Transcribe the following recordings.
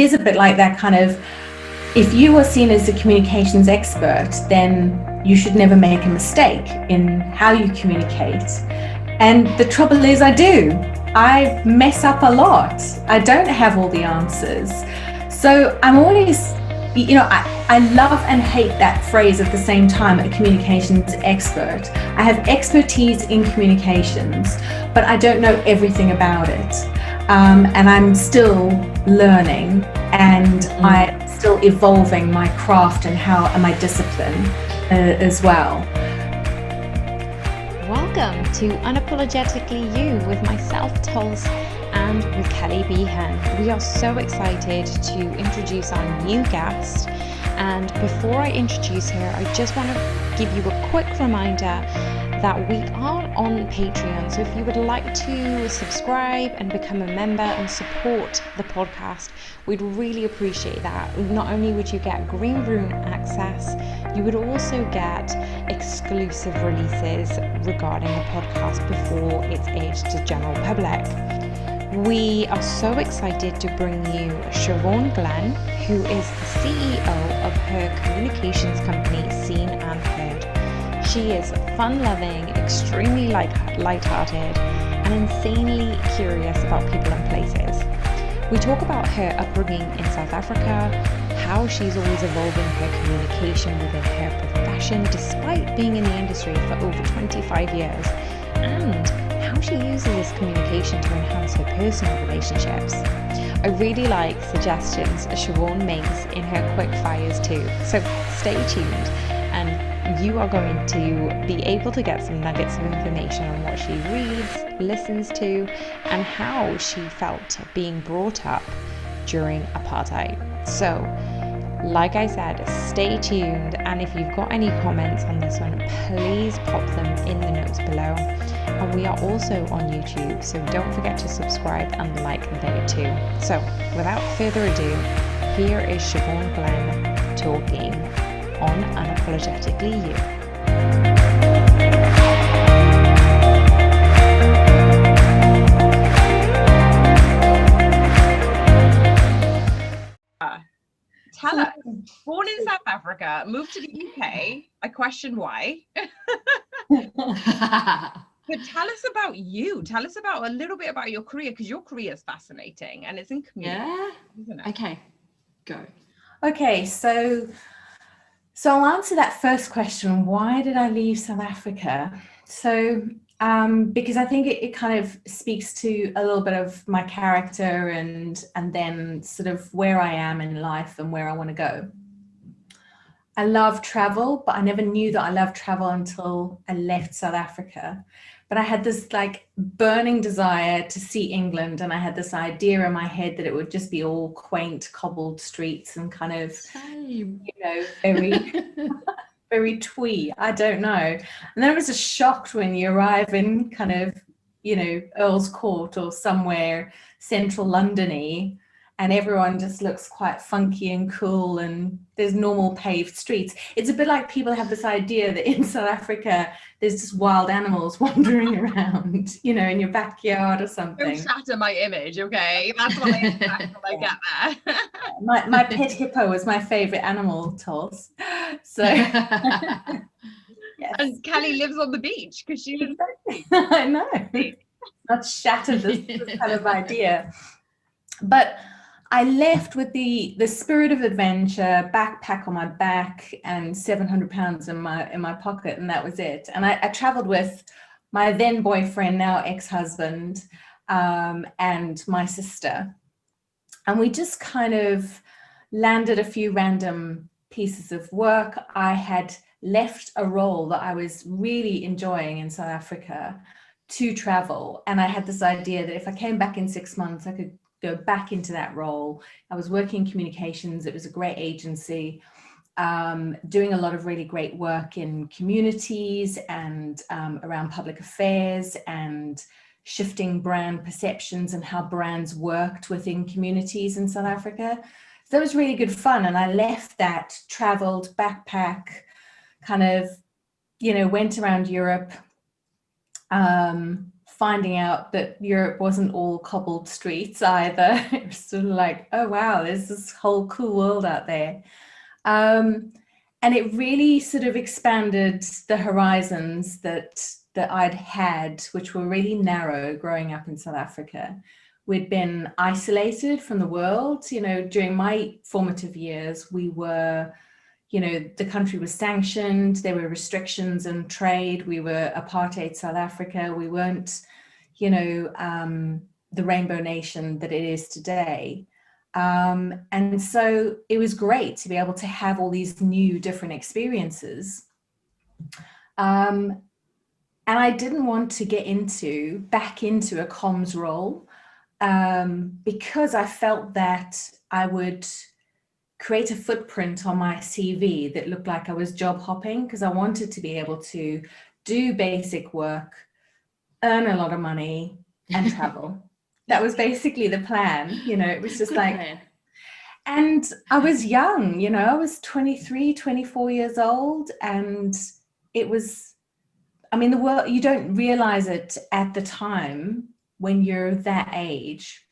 is a bit like that kind of, if you are seen as a communications expert, then you should never make a mistake in how you communicate. And the trouble is, I do. I mess up a lot. I don't have all the answers. So I'm always, I love and hate that phrase at the same time, a communications expert. I have expertise in communications, but I don't know everything about it. And I'm still learning, and I'm still evolving my craft and my discipline as well. Welcome to Unapologetically You with myself, Tulse, and with Kelly Behan. We are so excited to introduce our new guest. And before I introduce her, I just want to give you a quick reminder that we are on Patreon. So if you would like to subscribe and become a member and support the podcast, we'd really appreciate that. Not only would you get green room access, you would also get exclusive releases regarding the podcast before it's aired to the general public. We are so excited to bring you Shavaun Glen, who is the CEO of her communications company, Seen and Heard. She is fun-loving, extremely light-hearted, and insanely curious about people and places. We talk about her upbringing in South Africa, how she's always evolving her communication within her profession despite being in the industry for over 25 years, and how she uses this communication to enhance her personal relationships. I really like suggestions Shavaun makes in her quick fires too, so stay tuned and you are going to be able to get some nuggets of information on what she reads, listens to, and how she felt being brought up during apartheid. So, like I said, stay tuned, and if you've got any comments on this one, please pop them in the notes below. And we are also on YouTube, so don't forget to subscribe and like there too. So, without further ado, here is Shavaun Glen talking on Unapologetically You. Tell us, born in South Africa, moved to the UK. I question why. But tell us about you. Tell us about a little bit about your career, because your career is fascinating and it's in community, isn't it? Okay, go. Okay, so I'll answer that first question. Why did I leave South Africa? So, because I think it kind of speaks to a little bit of my character and then sort of where I am in life and where I want to go. I love travel, but I never knew that I loved travel until I left South Africa. But I had this like burning desire to see England, and I had this idea in my head that it would just be all quaint cobbled streets and kind of, very very twee. I don't know. And then I was just shocked when you arrive in kind of, Earl's Court or somewhere central London-y, and everyone just looks quite funky and cool, and there's normal paved streets. It's a bit like people have this idea that in South Africa there's just wild animals wandering around, in your backyard or something. Don't shatter my image, okay? That's what I expect when I get there. My pet hippo was my favorite animal, Tulse. So yes. And Kelly lives on the beach because she lives I know. Not shattered this kind of idea. But I left with the spirit of adventure, backpack on my back, and 700 pounds in my pocket, and that was it. And I traveled with my then boyfriend, now ex-husband, and my sister. And we just kind of landed a few random pieces of work. I had left a role that I was really enjoying in South Africa to travel. And I had this idea that if I came back in 6 months, I could go back into that role. I was working in communications. It was a great agency, doing a lot of really great work in communities and around public affairs and shifting brand perceptions and how brands worked within communities in South Africa. So that was really good fun. And I left that, traveled, backpack, kind of, went around Europe, finding out that Europe wasn't all cobbled streets either. It was sort of like, oh wow, there's this whole cool world out there. And it really sort of expanded the horizons that I'd had, which were really narrow growing up in South Africa. We'd been isolated from the world. You know, during my formative years, we were, you know, the country was sanctioned, there were restrictions in trade, we were apartheid South Africa, we weren't, you know, the rainbow nation that it is today. And so it was great to be able to have all these new different experiences. And I didn't want to get back into a comms role, because I felt that I would create a footprint on my CV that looked like I was job hopping, because I wanted to be able to do basic work, earn a lot of money, and travel. That was basically the plan. You know, it was just like, and I was young, you know, I was 23, 24 years old. And it was, I mean, the world, you don't realize it at the time when you're that age,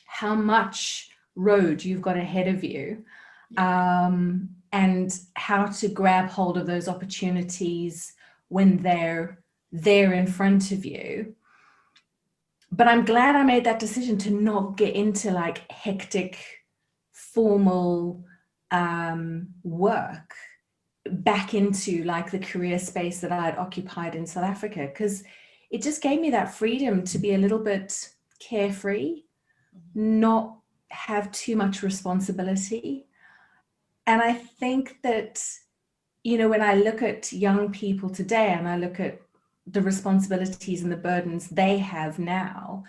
how much road you've got ahead of you, and how to grab hold of those opportunities when they're there in front of you. But I'm glad I made that decision to not get into like hectic, formal work back into like the career space that I had occupied in South Africa, because it just gave me that freedom to be a little bit carefree, not have too much responsibility. And I think that, you know, when I look at young people today and I look at the responsibilities and the burdens they have now,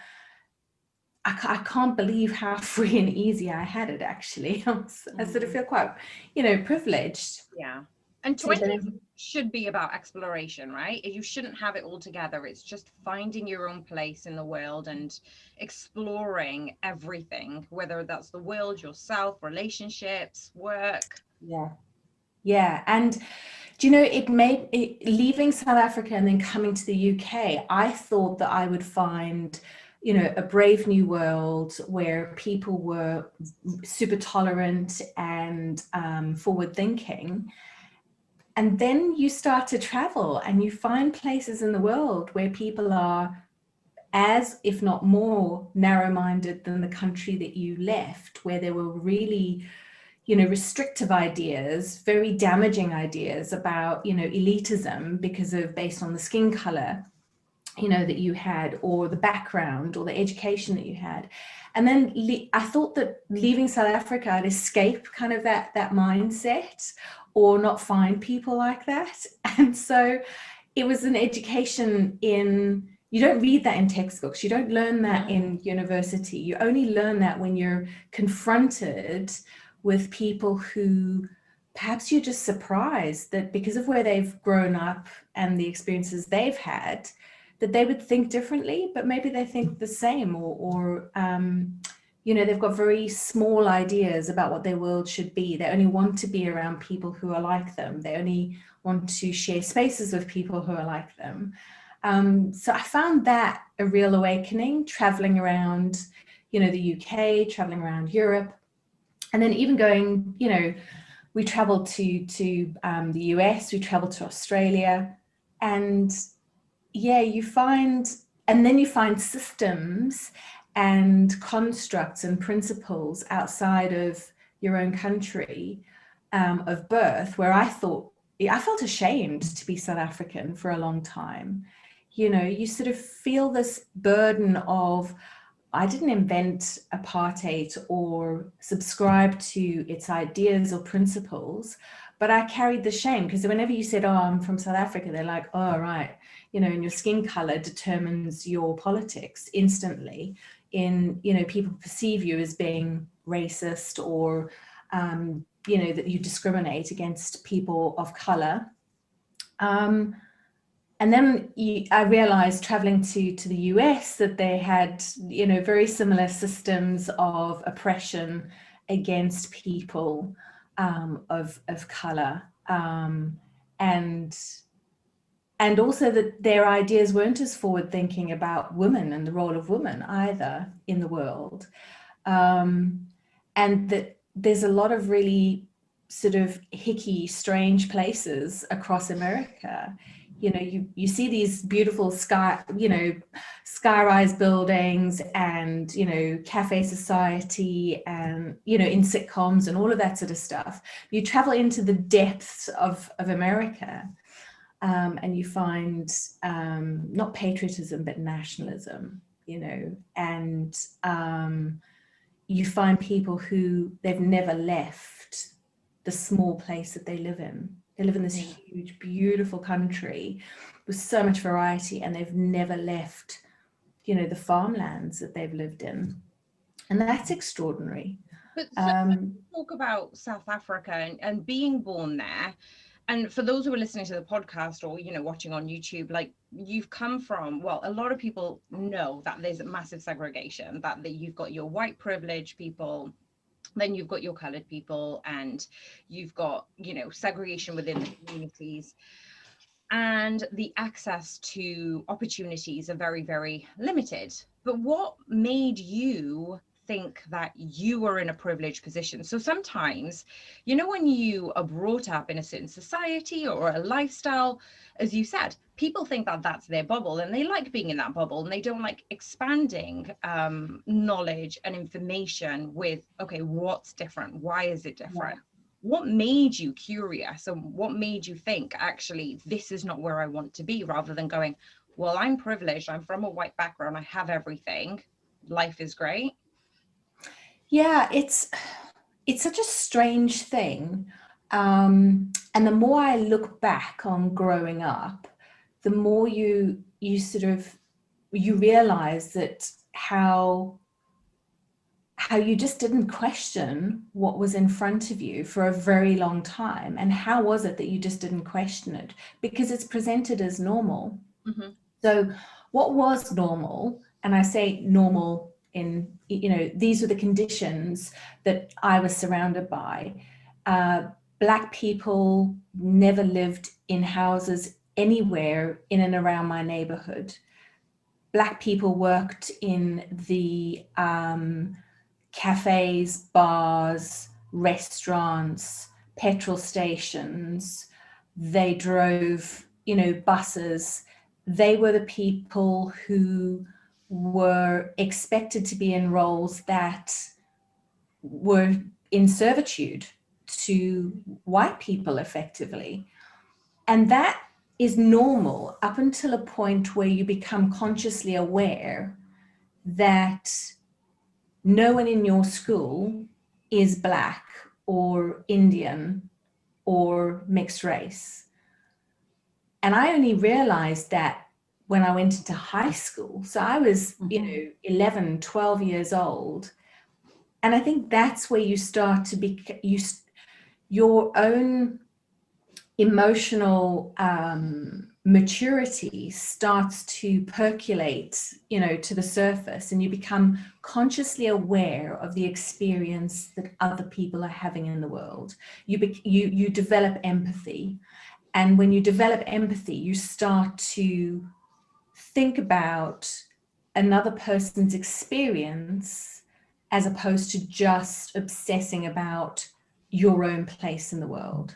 I can't believe how free and easy I had it, actually. I sort of feel quite, you know, privileged. Yeah. And 20s should be about exploration, right? You shouldn't have it all together. It's just finding your own place in the world and exploring everything, whether that's the world, yourself, relationships, work. Yeah. Yeah. And do you know, leaving South Africa and then coming to the UK, I thought that I would find, you know, a brave new world where people were super tolerant and forward thinking. And then you start to travel and you find places in the world where people are as, if not more, narrow-minded than the country that you left, where there were really, you know, restrictive ideas, very damaging ideas about, you know, elitism based on the skin color, you know, that you had, or the background or the education that you had. And then I thought that leaving South Africa, I'd escape kind of that mindset, or not find people like that. And so it was an education you don't read that in textbooks. You don't learn that in university. You only learn that when you're confronted with people who perhaps you're just surprised that because of where they've grown up and the experiences they've had, that they would think differently, but maybe they think the same, or you know, they've got very small ideas about what their world should be. They only want to be around people who are like them. They only want to share spaces with people who are like them. So I found that a real awakening, traveling around, you know, the UK, traveling around Europe, and then even going, you know, we traveled to the US, we traveled to Australia, and yeah, you find systems and constructs and principles outside of your own country of birth, where I felt ashamed to be South African for a long time. You know, you sort of feel this burden of, I didn't invent apartheid or subscribe to its ideas or principles, but I carried the shame, because whenever you said, oh, I'm from South Africa, they're like, oh, right, you know, and your skin color determines your politics instantly. You know, people perceive you as being racist, or, you know, that you discriminate against people of color. And then I realized, traveling to the US, that they had, you know, very similar systems of oppression against people of color. And and also that their ideas weren't as forward thinking about women and the role of women either in the world. And that there's a lot of really sort of hicky, strange places across America. You know, you see these beautiful skyrise buildings and, cafe society and, in sitcoms and all of that sort of stuff. You travel into the depths of America, and you find not patriotism, but nationalism, and you find people who they've never left the small place that they live in. They live in this huge, beautiful country with so much variety, and they've never left, the farmlands that they've lived in. And that's extraordinary. But talk about South Africa and being born there. And for those who are listening to the podcast or, watching on YouTube, like you've come from, well, a lot of people know that there's a massive segregation, that you've got your white privileged people, then you've got your colored people, and you've got, segregation within the communities. And the access to opportunities are very, very limited. But what made you think that you were in a privileged position? So sometimes, when you are brought up in a certain society or a lifestyle, as you said, people think that that's their bubble and they like being in that bubble, and they don't like expanding knowledge and information with, okay, what's different? Why is it different? Yeah. What made you curious, and what made you think, actually, this is not where I want to be, rather than going, well, I'm privileged, I'm from a white background, I have everything, life is great? Yeah, it's such a strange thing. And the more I look back on growing up, the more you realize that how you just didn't question what was in front of you for a very long time. And how was it that you just didn't question it? Because it's presented as normal. Mm-hmm. So what was normal, and I say normal in, these were the conditions that I was surrounded by. Black people never lived in houses anywhere in and around my neighborhood. Black people worked in the cafes, bars, restaurants, petrol stations. They drove, buses. They were the people who were expected to be in roles that were in servitude to white people effectively. And that is normal up until a point where you become consciously aware that no one in your school is Black or Indian or mixed race. And I only realized that when I went into high school. So I was, 11, 12 years old. And I think that's where you start to your own emotional maturity starts to percolate, to the surface, and you become consciously aware of the experience that other people are having in the world. You develop empathy. And when you develop empathy, you start to think about another person's experience as opposed to just obsessing about your own place in the world.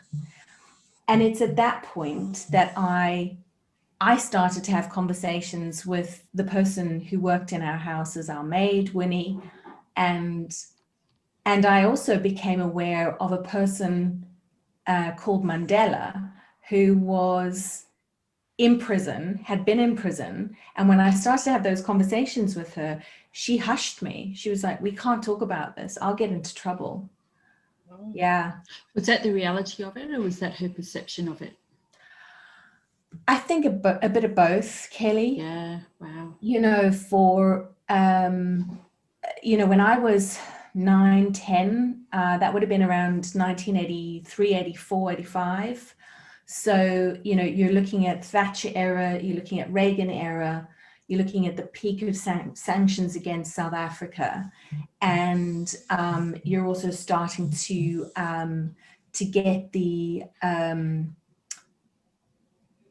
And it's at that point that I started to have conversations with the person who worked in our house as our maid, Winnie, and I also became aware of a person called Mandela, who was in prison, had been in prison. And when I started to have those conversations with her, she hushed me. She was like, we can't talk about this. I'll get into trouble. Oh. Yeah. Was that the reality of it, or was that her perception of it? I think a bit of both, Kelly. Yeah, wow. When I was 9, 10, that would have been around 1983, 84, 85. So, you're looking at Thatcher era, you're looking at Reagan era, you're looking at the peak of sanctions against South Africa. And you're also starting to get the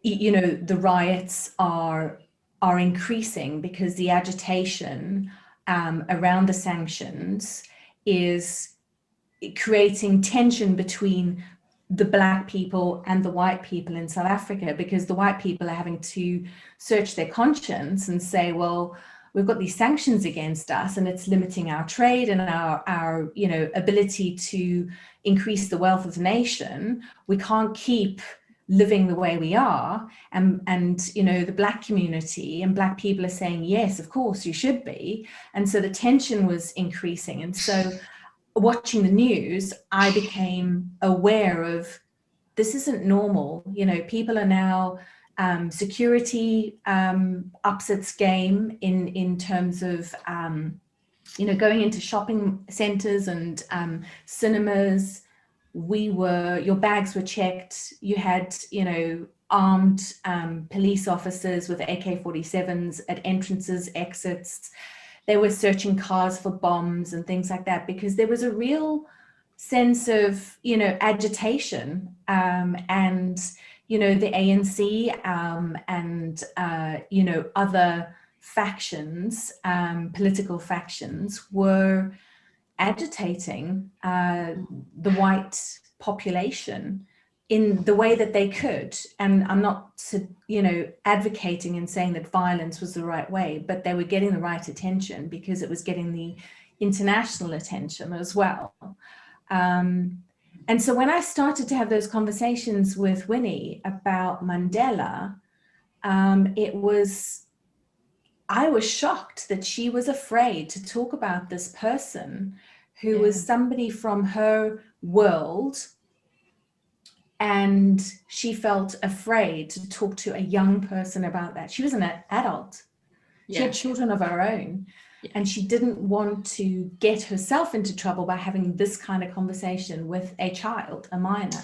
the riots are increasing because the agitation around the sanctions is creating tension between the Black people and the white people in South Africa, because the white people are having to search their conscience and say, well, we've got these sanctions against us and it's limiting our trade and our ability to increase the wealth of the nation. We can't keep living the way we are. And the Black community and Black people are saying, yes, of course you should be. And so the tension was increasing. And so watching the news, I became aware of, this isn't normal. People are now, security ups its game in terms of, going into shopping centers and cinemas. Your bags were checked. You had, armed police officers with AK-47s at entrances, exits. They were searching cars for bombs and things like that, because there was a real sense of, agitation, and, the ANC and, other factions, political factions were agitating the white population in the way that they could. And I'm not, advocating and saying that violence was the right way, but they were getting the right attention because it was getting the international attention as well. And so when I started to have those conversations with Winnie about Mandela, I was shocked that she was afraid to talk about this person who was somebody from her world, and she felt afraid to talk to a young person about that. She was an adult. She had children of her own, and she didn't want to get herself into trouble by having this kind of conversation with a child, a minor.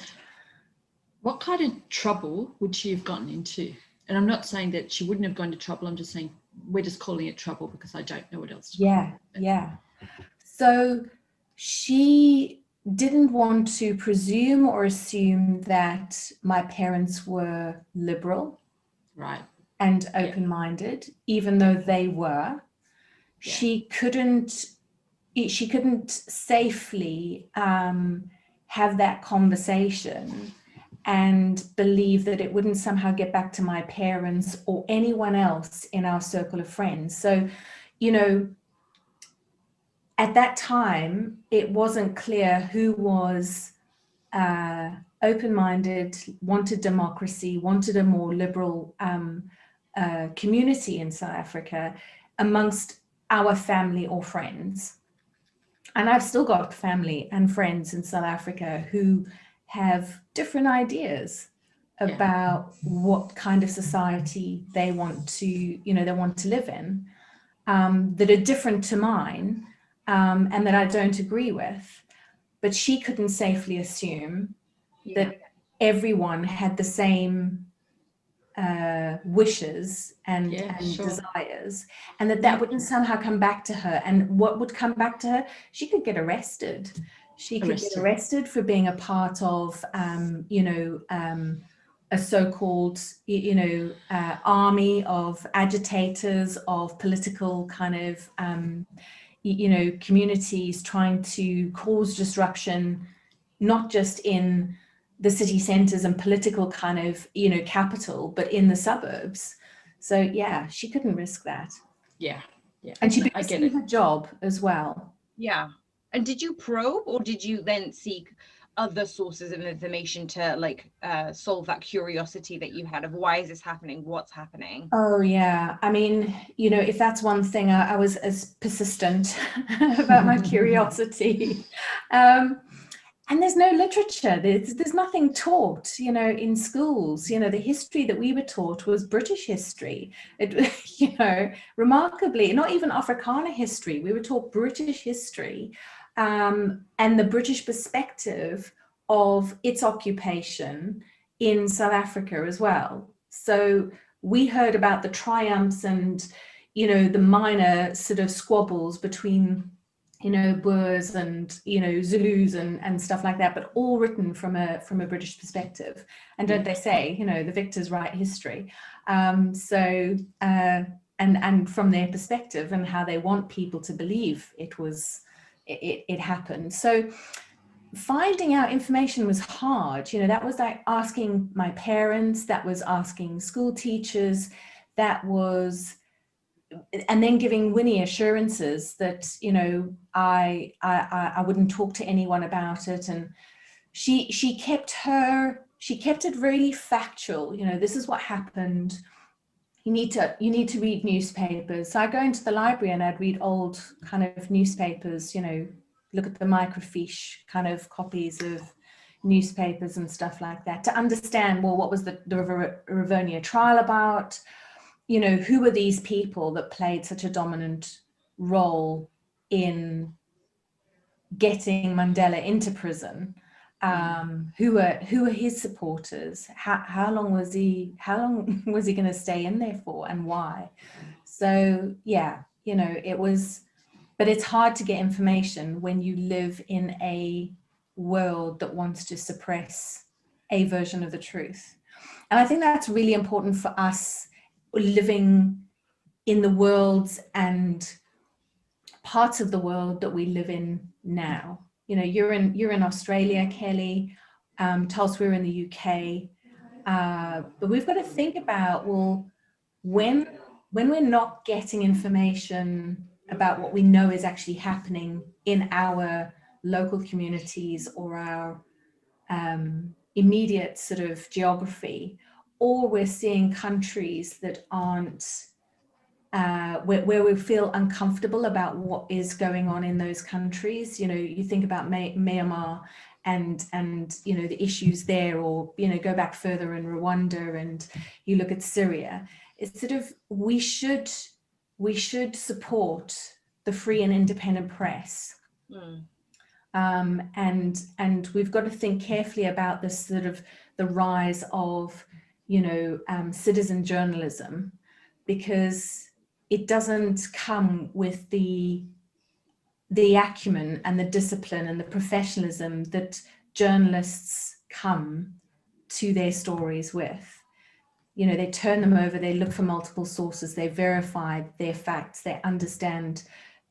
What kind of trouble would she have gotten into? And I'm not saying that she wouldn't have gone to trouble. I'm just saying we're just calling it trouble because I don't know what else to call it. Yeah. So she didn't want to presume or assume that my parents were liberal, right, and open-minded, even though they were. She couldn't safely have that conversation and believe that it wouldn't somehow get back to my parents or anyone else in our circle of friends. So, at that time, it wasn't clear who was open-minded, wanted democracy, wanted a more liberal community in South Africa amongst our family or friends. And I've still got family and friends in South Africa who have different ideas about what kind of society they want to live in, that are different to mine, and that I don't agree with. But she couldn't safely assume that everyone had the same wishes and desires, and that wouldn't somehow come back to her. And what would come back to her? She could get arrested. She could get arrested for being a part of, a so-called, army of agitators, of political kind of, communities trying to cause disruption, not just in the city centers and political kind of, capital, but in the suburbs. So she couldn't risk that. And she'd be risking her job as well. And did you probe, or did you then seek other sources of information to solve that curiosity that you had of why is this happening, what's happening? Oh yeah, I mean, if that's one thing, I was as persistent about my curiosity. And there's no literature, there's nothing taught, in schools. The history that we were taught was British history. Remarkably, not even Afrikaner history. We were taught British history, and the British perspective of its occupation in South Africa as well. So we heard about the triumphs and, the minor sort of squabbles between you know, Boers and, you know, Zulus and stuff like that, but all written from a British perspective. And don't they say, you know, the victors write history. And from their perspective and how they want people to believe it happened. So finding out information was hard. You know, that was like asking my parents, that was asking school teachers, that was, and then giving Winnie assurances that, you know, I wouldn't talk to anyone about it. And she kept it really factual. You know, this is what happened. You need to read newspapers. So I go into the library and I'd read old kind of newspapers, you know, look at the microfiche kind of copies of newspapers and stuff like that to understand, well, what was the Rivonia trial about? You know, who were these people that played such a dominant role in getting Mandela into prison? Who were his supporters? How long was he going to stay in there for, and why? So yeah, you know, it was, but it's hard to get information when you live in a world that wants to suppress a version of the truth. And I think that's really important for us living in the worlds and parts of the world that we live in now. You know, you're in Australia, Kelly, Tulsa, we're in the UK, but we've got to think about, well, when we're not getting information about what we know is actually happening in our local communities or our immediate sort of geography, or we're seeing countries that aren't, where we feel uncomfortable about what is going on in those countries. You know, you think about Myanmar and you know, the issues there, or, you know, go back further in Rwanda and you look at Syria. It's sort of, we should support the free and independent press. And we've got to think carefully about this sort of the rise of, you know, citizen journalism, because it doesn't come with the acumen and the discipline and the professionalism that journalists come to their stories with. You know, they turn them over, they look for multiple sources, they verify their facts, they understand,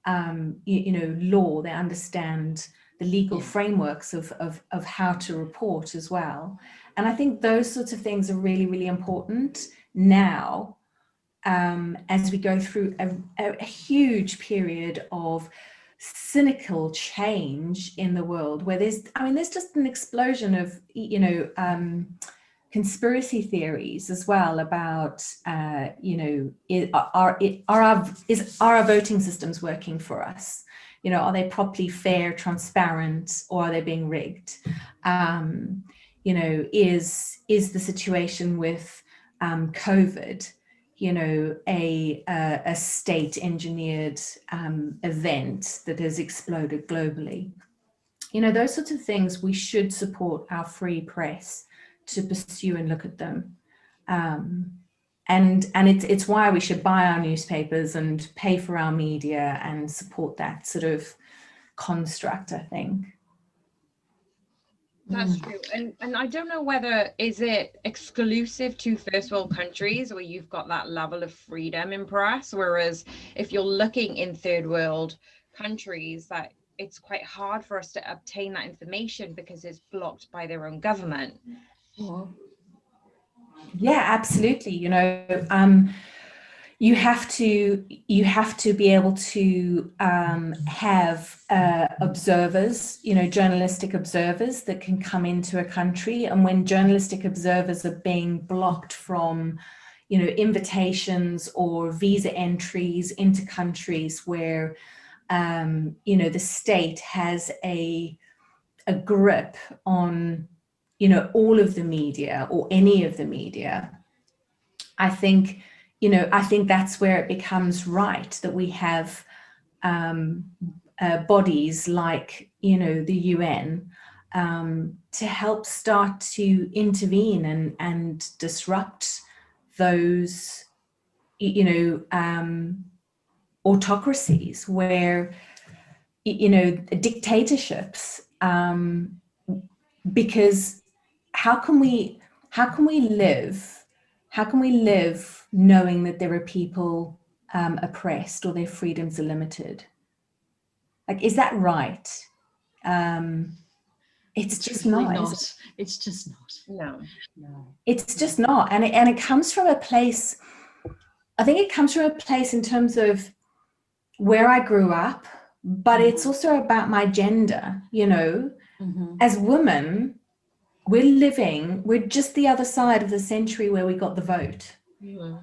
you know, law, they understand the legal frameworks of how to report as well. And I think those sorts of things are really, really important now, as we go through a huge period of cynical change in the world, where there's just an explosion of, you know, conspiracy theories as well about, you know, are our voting systems working for us? You know, are they properly fair, transparent, or are they being rigged? You know, is the situation with COVID, you know, a state-engineered event that has exploded globally? You know, those sorts of things, we should support our free press to pursue and look at them. And it's why we should buy our newspapers and pay for our media and support that sort of construct, I think. That's true. And I don't know whether, is it exclusive to first world countries where you've got that level of freedom in press, whereas if you're looking in third world countries, that it's quite hard for us to obtain that information because it's blocked by their own government. Yeah, absolutely. You know, you have to be able to have observers, you know, journalistic observers that can come into a country. And when journalistic observers are being blocked from, you know, invitations or visa entries into countries where, you know, the state has a grip on, you know, all of the media or any of the media, I think, you know, I think that's where it becomes right that we have bodies like, you know, the UN to help start to intervene and disrupt those, you know, autocracies where, dictatorships, because how can we live knowing that there are people oppressed or their freedoms are limited? Like, is that right? It's just really not. not. It's just not. No. It's just not. And it comes from a place, I think it comes from a place in terms of where I grew up, but it's also about my gender, As women, we're just the other side of the century where we got the vote. True.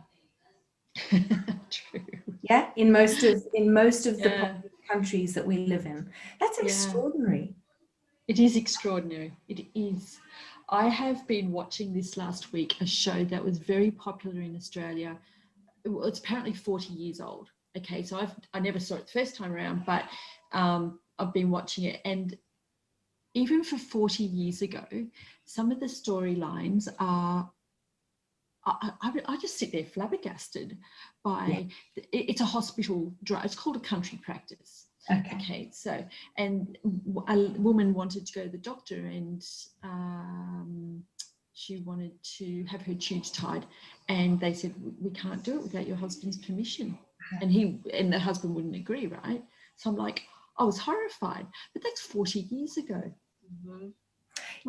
Yeah, in most of the countries that we live in. That's extraordinary. It is extraordinary. It is. I have been watching this last week, a show that was very popular in Australia. It's apparently 40 years old. Okay, so I never saw it the first time around, but I've been watching it, and even for 40 years ago, some of the storylines are, I just sit there flabbergasted by, it's a hospital drama. It's called a country practice. Okay, so, and a woman wanted to go to the doctor, and she wanted to have her tubes tied, and they said, we can't do it without your husband's permission. And the husband wouldn't agree, right? So I'm like, I was horrified, but that's 40 years ago.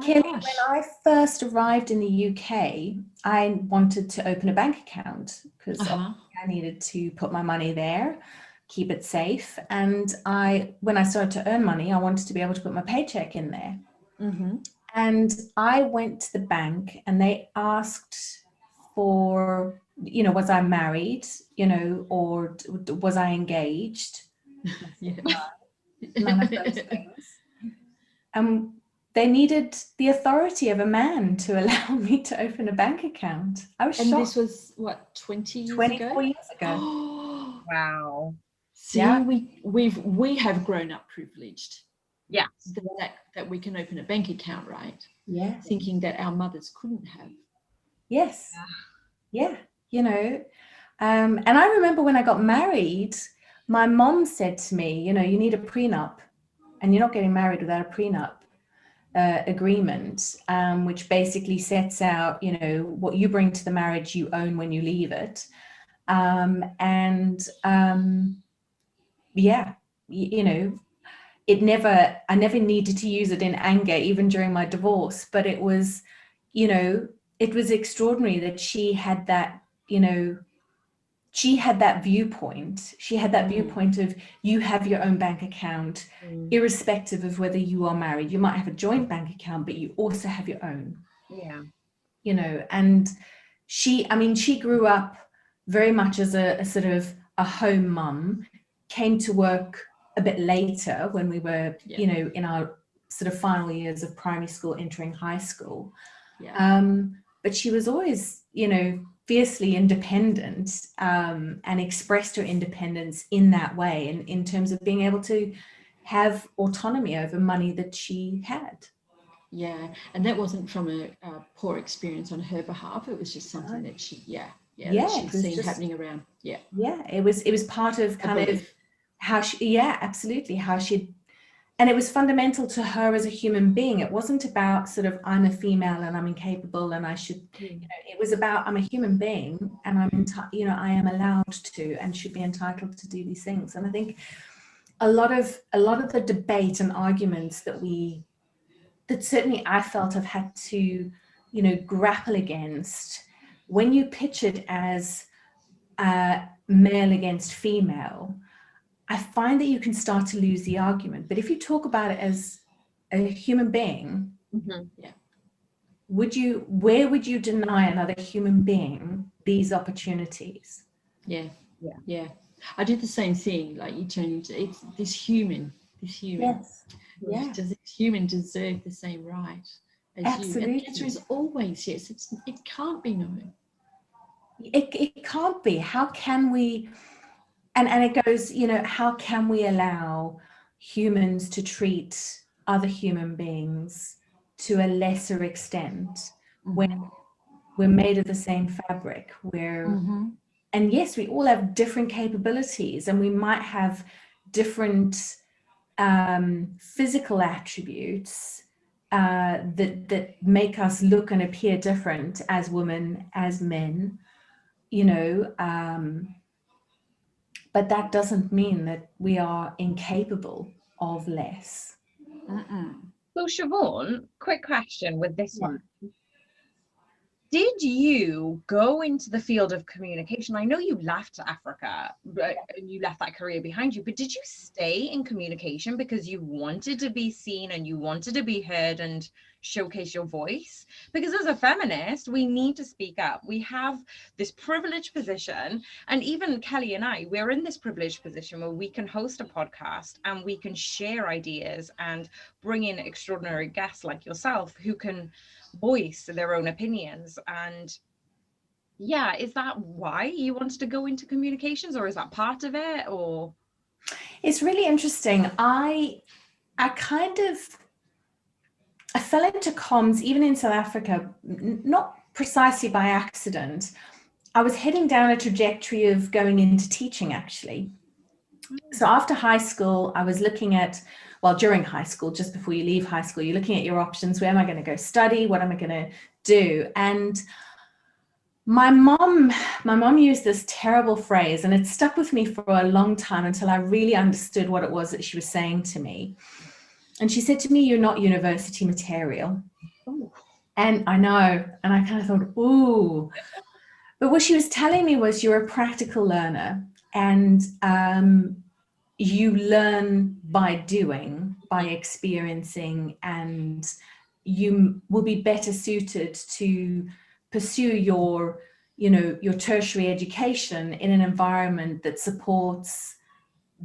Kelly, when I first arrived in the UK, I wanted to open a bank account because I needed to put my money there, keep it safe. And when I started to earn money, I wanted to be able to put my paycheck in there. And I went to the bank, and they asked for, was I married, or was I engaged? None of those things. They needed the authority of a man to allow me to open a bank account. I was shocked. And this was what, 24 years ago? Oh, wow. See, we have grown up privileged. Yes. That we can open a bank account, right? Yeah. Thinking that our mothers couldn't have. Yes. Yeah. And I remember when I got married, my mom said to me, you need a prenup, and you're not getting married without a prenup agreement, which basically sets out, what you bring to the marriage, you own when you leave it. I never needed to use it in anger, even during my divorce, but it was, it was extraordinary that she had that, she had that viewpoint. She had that viewpoint of, you have your own bank account, irrespective of whether you are married. You might have a joint bank account, but you also have your own. Yeah. And she grew up very much as a sort of a home mum, came to work a bit later when we were, in our sort of final years of primary school, entering high school. But she was always, fiercely independent, and expressed her independence in that way, and in terms of being able to have autonomy over money that she had. Yeah, and that wasn't from a poor experience on her behalf. It was just something that she, that she'd seen happening around. Yeah, it was part of kind of how she, absolutely, how she'd. And it was fundamental to her as a human being. It wasn't about sort of, I'm a female and I'm incapable and I should, it was about, I'm a human being and I am allowed to and should be entitled to do these things. And I think a lot of the debate and arguments that certainly I felt I've had to, grapple against, when you pitch it as male against female, I find that you can start to lose the argument. But if you talk about it as a human being, where would you deny another human being these opportunities? Yeah. I did the same thing. Like, you turn into this human. Yes. Yeah. Does this human deserve the same right as Absolutely. you? And the answer is always yes. It can't be no. It can't be. How can we? And it goes, how can we allow humans to treat other human beings to a lesser extent when we're made of the same fabric? And yes, we all have different capabilities, and we might have different physical attributes that make us look and appear different as women, as men, you know, but that doesn't mean that we are incapable of less. So Shavaun, quick question with this Yeah. one. Did you go into the field of communication? I know you left Africa, and you left that career behind you, but did you stay in communication because you wanted to be seen and you wanted to be heard and showcase your voice? Because as a feminist, we need to speak up. We have this privileged position, and even Kelly and I, we're in this privileged position where we can host a podcast and we can share ideas and bring in extraordinary guests like yourself who can voice their own opinions. And yeah, is that why you wanted to go into communications, or is that part of it? Or it's really interesting. I fell into comms even in South Africa, not precisely by accident. I was heading down a trajectory of going into teaching, actually. So after high school, I was looking at, well, during high school, just before you leave high school, you're looking at your options. Where am I going to go study? What am I going to do? And my mom used this terrible phrase, and it stuck with me for a long time until I really understood what it was that she was saying to me. And she said to me, "You're not university material." Ooh. And I know, and I kind of thought, ooh. But what she was telling me was, you're a practical learner, and you learn by doing, by experiencing, and you will be better suited to pursue your, you know, your tertiary education in an environment that supports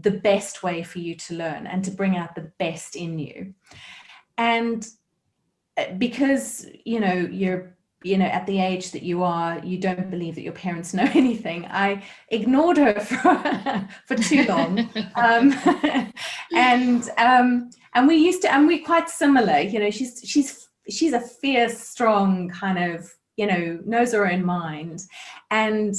the best way for you to learn and to bring out the best in you. And because, you know, you're, you know, at the age that you are, you don't believe that your parents know anything. I ignored her for too long. And we're quite similar. You know, she's a fierce, strong kind of, you know, knows her own mind. And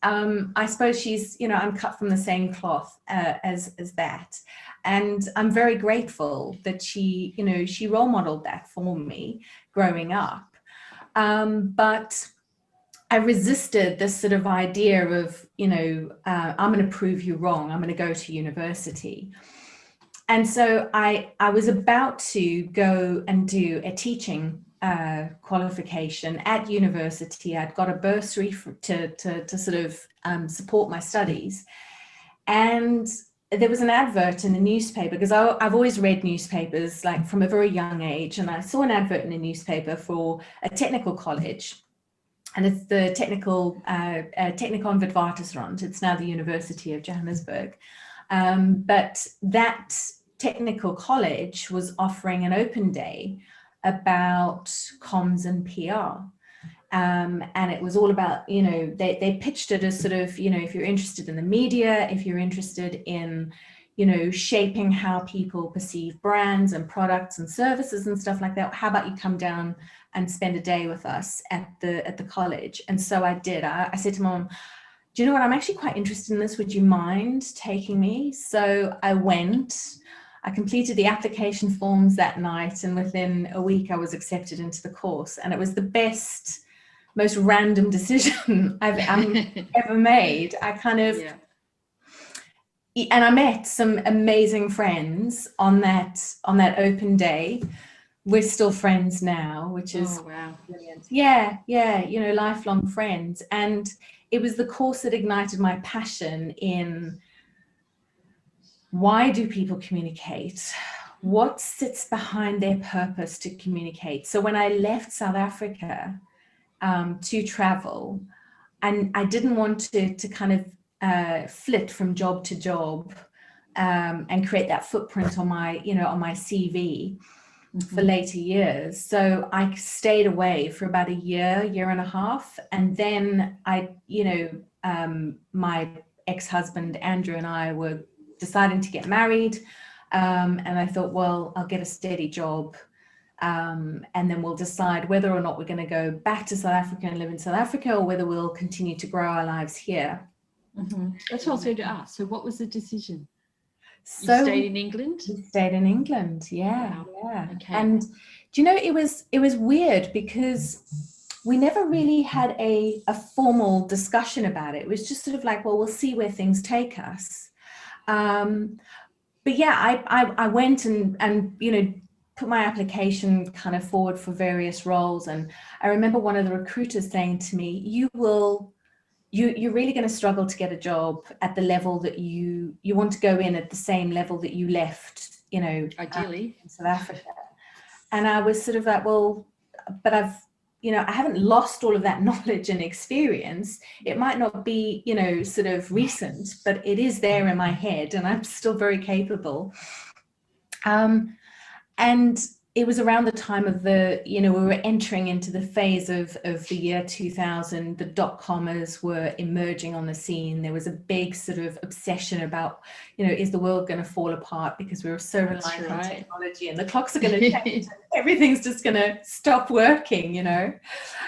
I suppose she's, you know, I'm cut from the same cloth as that. And I'm very grateful that she, you know, she role modeled that for me growing up. But I resisted this sort of idea of, you know, I'm going to prove you wrong. I'm going to go to university. And so I was about to go and do a teaching qualification at university. I'd got a bursary to sort of support my studies. And there was an advert in the newspaper, because I've always read newspapers like from a very young age, and I saw an advert in a newspaper for a technical college, and it's the Technikon Witwatersrand. It's now the University of Johannesburg, but that technical college was offering an open day about comms and PR. And it was all about, you know, they pitched it as sort of, you know, if you're interested in the media, if you're interested in, you know, shaping how people perceive brands and products and services and stuff like that, how about you come down and spend a day with us at the college? And so I did. I said to Mom, do you know what, I'm actually quite interested in this. Would you mind taking me? So I went. I completed the application forms that night, and within a week I was accepted into the course. And it was the best, most random decision I've ever made. I kind of, and I met some amazing friends on that open day. We're still friends now, which is brilliant. Yeah, you know, lifelong friends. And it was the course that ignited my passion in, why do people communicate? What sits behind their purpose to communicate? So when I left South Africa to travel, and I didn't want to kind of flit from job to job and create that footprint on my, you know, on my CV for later years. So I stayed away for about a year and a half. And then I, you know, my ex-husband, Andrew, and I were deciding to get married. And I thought, well, I'll get a steady job. And then we'll decide whether or not we're going to go back to South Africa and live in South Africa, or whether we'll continue to grow our lives here. That's what I was going to ask. So what was the decision? You stayed in England? We stayed in England, yeah. Wow. Yeah. Okay. And do you know, it was weird because we never really had a formal discussion about it. It was just sort of like, well, we'll see where things take us. But yeah, I went and you know, put my application kind of forward for various roles. And I remember one of the recruiters saying to me, you're really going to struggle to get a job at the level that you want to go in at the same level that you left, you know, Ideally. in South Africa. And I was sort of like, well, but I haven't lost all of that knowledge and experience. It might not be, you know, sort of recent, but it is there in my head and I'm still very capable. And it was around the time of we were entering into the phase of the year 2000. The dot-commers were emerging on the scene. There was a big sort of obsession about, you know, is the world going to fall apart because we were so reliant on technology and the clocks are going to change. Everything's just going to stop working, you know.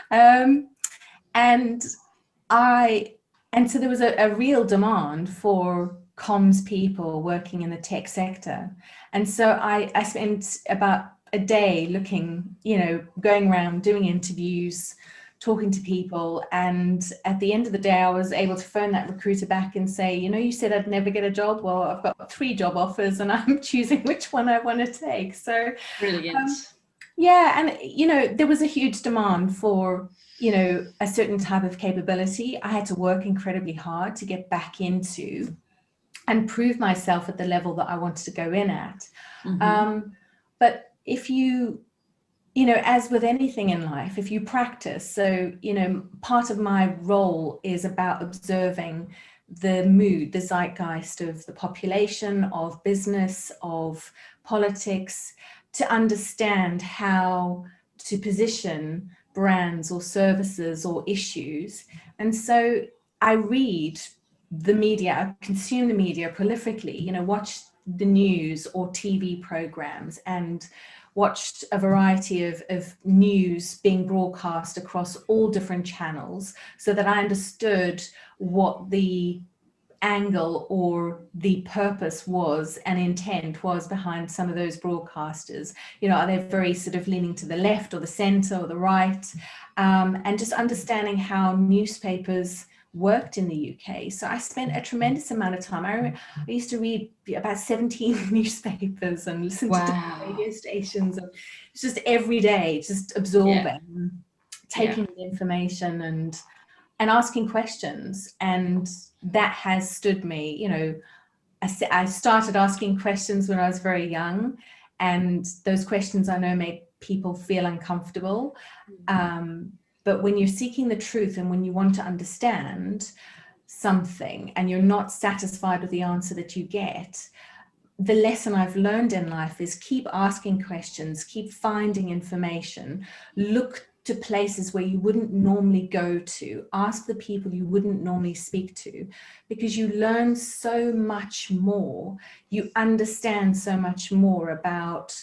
And so there was a real demand for comms people working in the tech sector. And so I spent about a day looking, you know, going around doing interviews, talking to people. And at the end of the day, I was able to phone that recruiter back and say, you know, you said I'd never get a job. Well, I've got 3 job offers and I'm choosing which one I want to take. So brilliant. Yeah. And, you know, there was a huge demand for, you know, a certain type of capability. I had to work incredibly hard to get back into and prove myself at the level that I wanted to go in at. But if you know, as with anything in life, if you practice, so, you know, part of my role is about observing the mood, the zeitgeist of the population, of business, of politics, to understand how to position brands or services or issues. And so I read the media, I consume the media prolifically, you know, watch the news or TV programs and watched a variety of news being broadcast across all different channels so that I understood what the angle or the purpose was and intent was behind some of those broadcasters. You know, are they very sort of leaning to the left or the center or the right? And just understanding how newspapers worked in the UK. So I spent a tremendous amount of time. I used to read about 17 newspapers and listen to different radio stations. And it's just every day, just absorbing, taking the information and asking questions. And that has stood me, you know, I started asking questions when I was very young, and those questions I know make people feel uncomfortable. But when you're seeking the truth and when you want to understand something and you're not satisfied with the answer that you get, the lesson I've learned in life is keep asking questions, keep finding information, look to places where you wouldn't normally go to, ask the people you wouldn't normally speak to, because you learn so much more, you understand so much more about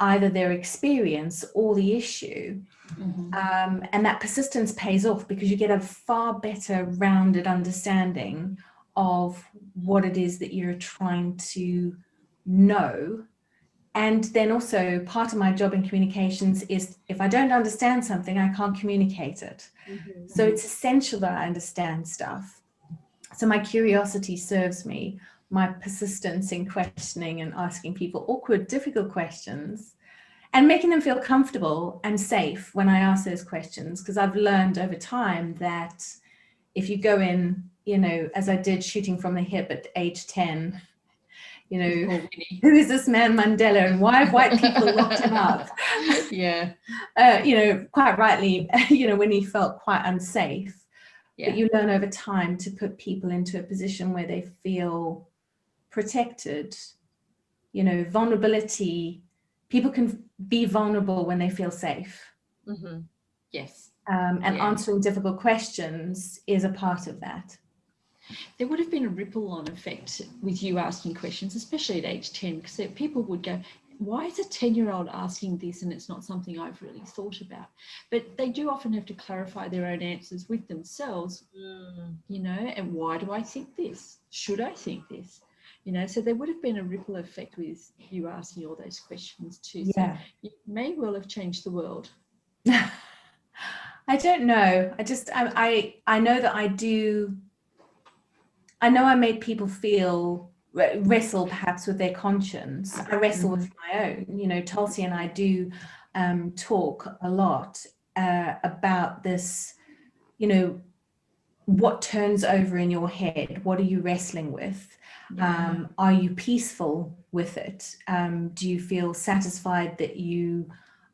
either their experience or the issue. And that persistence pays off because you get a far better rounded understanding of what it is that you're trying to know. And then also part of my job in communications is if I don't understand something, I can't communicate it. So it's essential that I understand stuff. So my curiosity serves me, my persistence in questioning and asking people awkward, difficult questions and making them feel comfortable and safe when I ask those questions. Because I've learned over time that if you go in, you know, as I did shooting from the hip at age 10, you know, who is this man Mandela and why have white people locked him up? You know, quite rightly, you know, when he felt quite unsafe. But you learn over time to put people into a position where they feel protected. You know, vulnerability, people can be vulnerable when they feel safe. Yes. And answering difficult questions is a part of that. There would have been a ripple-on effect with you asking questions, especially at age 10, because people would go, why is a 10-year-old asking this and it's not something I've really thought about? But they do often have to clarify their own answers with themselves, you know, and why do I think this? Should I think this? You know, so there would have been a ripple effect with you asking all those questions too. Yeah. So you may well have changed the world. I don't know. I know that I do. I know I made people feel wrestle perhaps with their conscience. I wrestle with my own. You know, Tulsi and I do talk a lot about this. You know, what turns over in your head? What are you wrestling with? Are you peaceful with it? Do you feel satisfied that you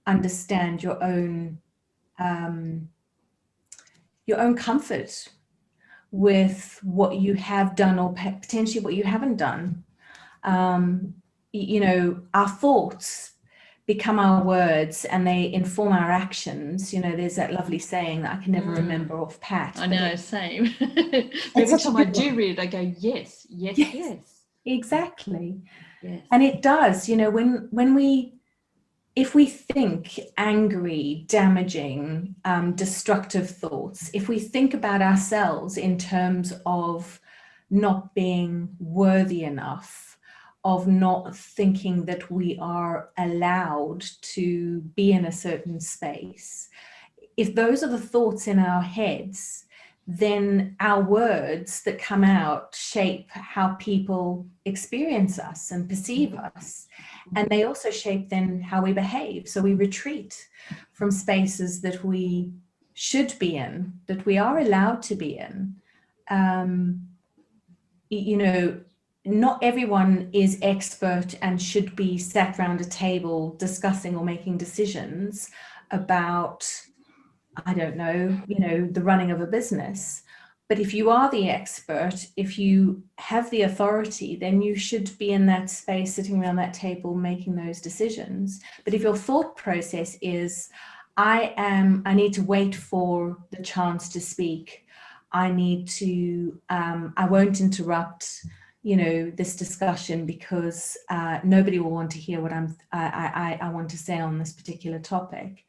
understand your own comfort with what you have done or potentially what you haven't done? You know, our thoughts become our words and they inform our actions. You know, there's that lovely saying that I can never remember off pat. I know, same. Every time I do read it, I go, yes, yes, yes. Exactly. Yes. And it does, you know, if we think angry, damaging, destructive thoughts, if we think about ourselves in terms of not being worthy enough, of not thinking that we are allowed to be in a certain space, if those are the thoughts in our heads, then our words that come out shape how people experience us and perceive us. And they also shape then how we behave. So we retreat from spaces that we should be in, that we are allowed to be in. You know, not everyone is expert and should be sat around a table discussing or making decisions about, I don't know, you know, the running of a business. But if you are the expert, if you have the authority, then you should be in that space, sitting around that table, making those decisions. But if your thought process is, I need to wait for the chance to speak. I need to, I won't interrupt, you know, this discussion because nobody will want to hear what I want to say on this particular topic.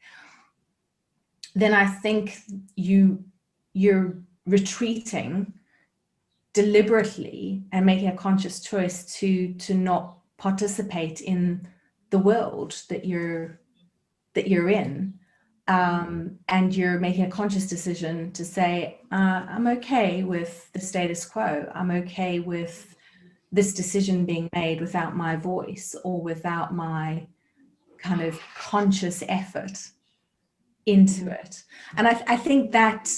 Then I think you're retreating deliberately and making a conscious choice to not participate in the world that you're in, and you're making a conscious decision to say, I'm okay with the status quo. I'm okay with this decision being made without my voice or without my kind of conscious effort into it. And I think that,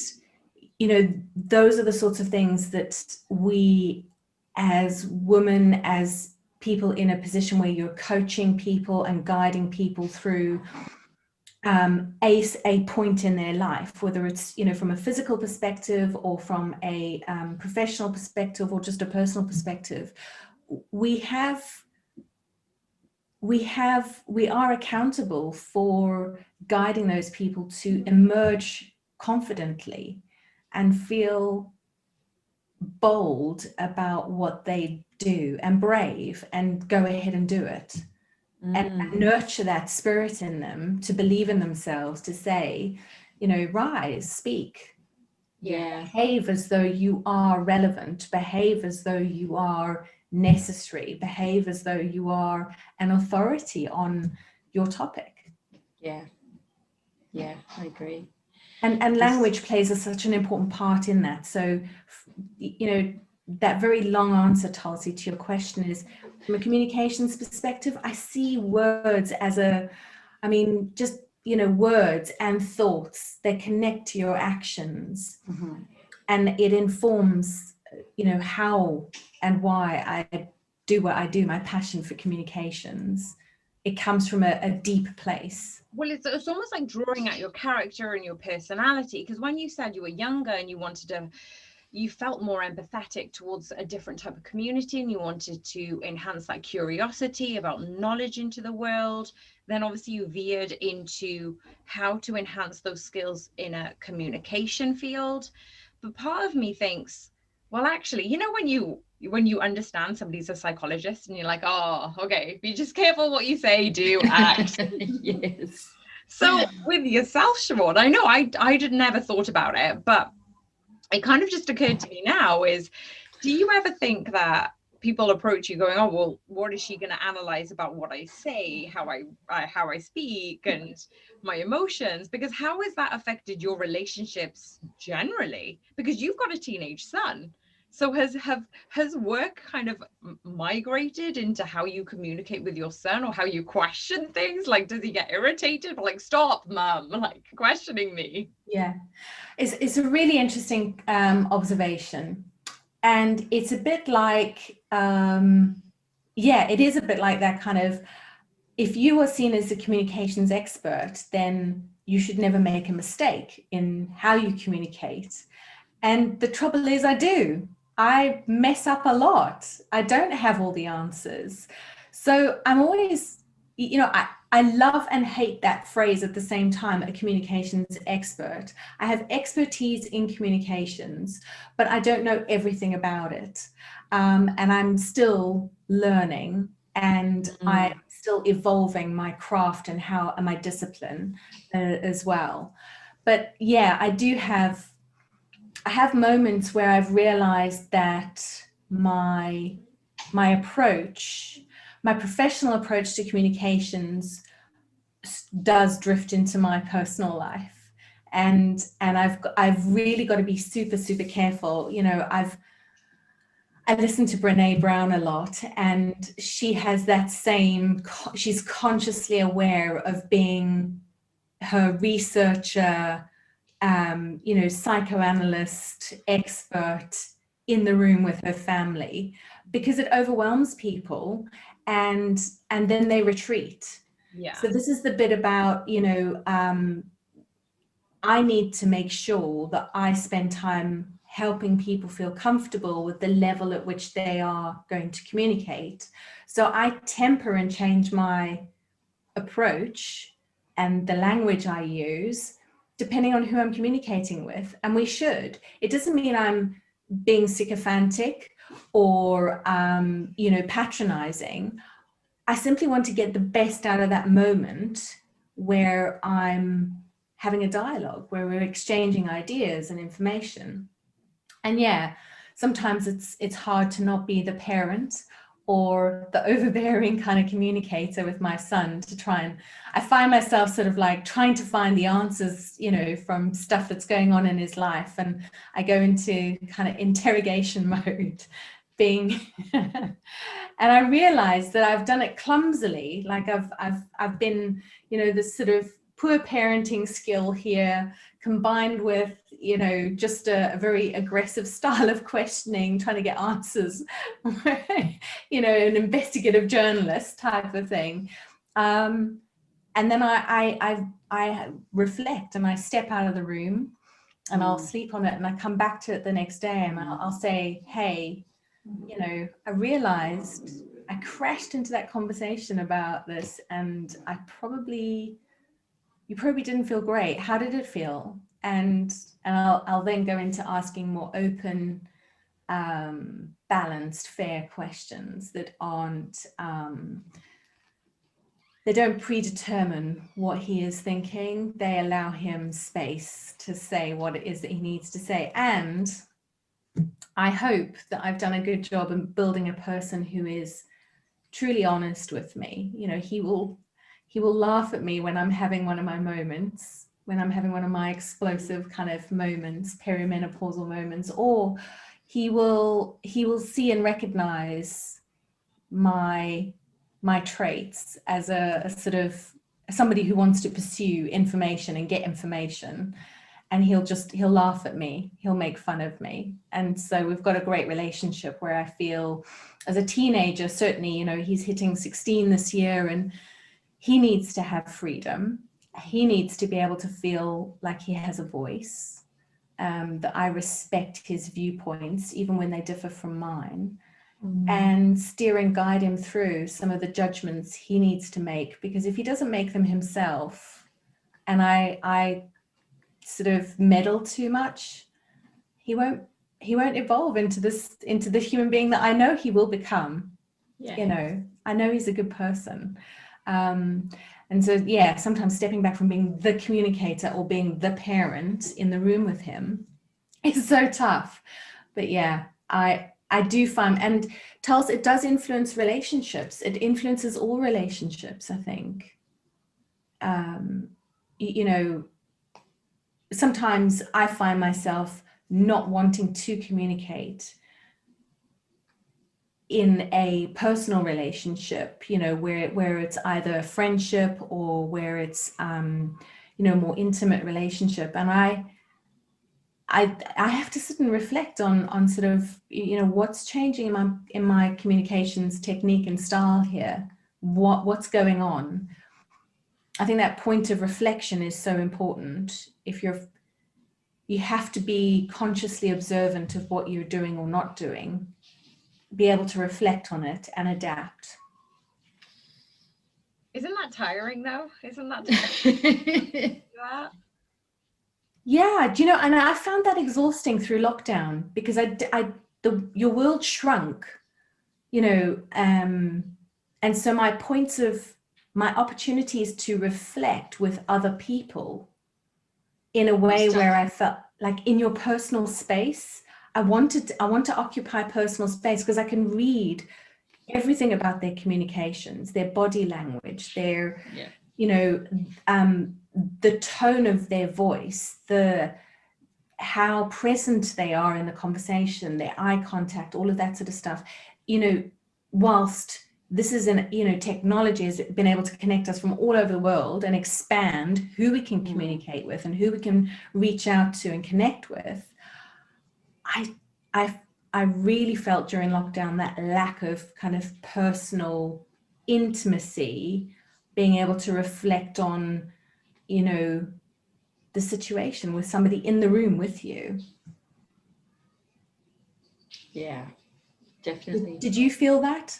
you know, those are the sorts of things that we as women, as people in a position where you're coaching people and guiding people through a point in their life, whether it's, you know, from a physical perspective or from a professional perspective or just a personal perspective, we are accountable for guiding those people to emerge confidently and feel bold about what they do and brave and go ahead and do it. And nurture that spirit in them to believe in themselves, to say, you know, rise, speak, behave as though you are relevant, behave as though you are necessary, behave as though you are an authority on your topic. Yeah, I agree. And language plays such an important part in that. So, you know, that very long answer, Tulsi, to your question is, from a communications perspective, I see words as just, you know, words and thoughts, they connect to your actions, and it informs, you know, how and why I do what I do. My passion for communications, it comes from a deep place. Well, it's almost like drawing out your character and your personality, because when you said you were younger and you felt more empathetic towards a different type of community and you wanted to enhance that curiosity about knowledge into the world, then obviously you veered into how to enhance those skills in a communication field. But part of me thinks, well, actually, you know, when you understand somebody's a psychologist and you're like, oh, okay, be just careful what you say, do, act. Yes. So with yourself, Shavaun, I know I'd never thought about it, but it kind of just occurred to me now is, do you ever think that people approach you going, oh, well, what is she going to analyze about what I say, how I speak, and my emotions? Because how has that affected your relationships generally? Because you've got a teenage son. So has work kind of migrated into how you communicate with your son, or how you question things? Like, does he get irritated? Like, stop, mum, like questioning me. Yeah, it's a really interesting observation. And it's a bit like, yeah, it is a bit like that kind of, if you are seen as a communications expert, then you should never make a mistake in how you communicate. And the trouble is, I do. I mess up a lot. I don't have all the answers. So I'm always, you know, I love and hate that phrase at the same time, a communications expert. I have expertise in communications, but I don't know everything about it. And I'm still learning, and I'm still evolving my craft and my discipline as well. But yeah, I have moments where I've realized that my approach, my professional approach to communications does drift into my personal life. And I've really got to be super, super careful. You know, I listen to Brene Brown a lot, and she has that same, she's consciously aware of being her researcher, you know, psychoanalyst, expert in the room with her family, because it overwhelms people, and then they retreat. Yeah. So this is the bit about, you know, I need to make sure that I spend time helping people feel comfortable with the level at which they are going to communicate. So I temper and change my approach and the language I use depending on who I'm communicating with. And we should. It doesn't mean I'm being sycophantic or, you know, patronizing. I simply want to get the best out of that moment where I'm having a dialogue, where we're exchanging ideas and information. And yeah, sometimes it's hard to not be the parent or the overbearing kind of communicator with my son, to try and, I find myself sort of like trying to find the answers, you know, from stuff that's going on in his life. And I go into kind of interrogation mode, being, and I realized that I've done it clumsily. Like I've been, you know, this sort of poor parenting skill here, combined with, you know, just a very aggressive style of questioning, trying to get answers, you know, an investigative journalist type of thing. And then I reflect and I step out of the room, and I'll sleep on it, and I come back to it the next day, and I'll say, hey, you know, I realized I crashed into that conversation about this, and you probably didn't feel great. How did it feel? And I'll then go into asking more open, balanced, fair questions that aren't, they don't predetermine what he is thinking. They allow him space to say what it is that he needs to say. And I hope that I've done a good job in building a person who is truly honest with me. You know, he will laugh at me when I'm having one of my moments, when I'm having one of my explosive kind of moments, perimenopausal moments, or he will see and recognize my traits as a sort of somebody who wants to pursue information and get information. And he'll laugh at me, he'll make fun of me. And so we've got a great relationship where I feel, as a teenager, certainly, you know, he's hitting 16 this year, and he needs to have freedom. He needs to be able to feel like he has a voice, that I respect his viewpoints, even when they differ from mine, and steer and guide him through some of the judgments he needs to make. Because if he doesn't make them himself, and I sort of meddle too much, he won't evolve into the human being that I know he will become. Yeah. You know, I know he's a good person. And so, yeah, sometimes stepping back from being the communicator or being the parent in the room with him is so tough. But yeah, I I do find, and Tulsa, it does influence relationships. It influences all relationships, I think. You know, sometimes I find myself not wanting to communicate in a personal relationship, you know, where it's either a friendship or where it's, you know, more intimate relationship. And I have to sit and reflect on sort of, you know, what's changing in my communications technique and style here. What's going on? I think that point of reflection is so important. You have to be consciously observant of what you're doing or not doing, be able to reflect on it and adapt. Isn't that tiring though? Isn't that tiring? Yeah, do you know, and I found that exhausting through lockdown because your world shrunk, you know, and so my opportunities to reflect with other people in a way where I felt like in your personal space, I want to occupy personal space because I can read everything about their communications, their body language, their, you know, the tone of their voice, how present they are in the conversation, their eye contact, all of that sort of stuff. You know, whilst this is you know, technology has been able to connect us from all over the world and expand who we can communicate with and who we can reach out to and connect with. I really felt during lockdown that lack of kind of personal intimacy, being able to reflect on, you know, the situation with somebody in the room with you. Yeah, definitely. Did you feel that?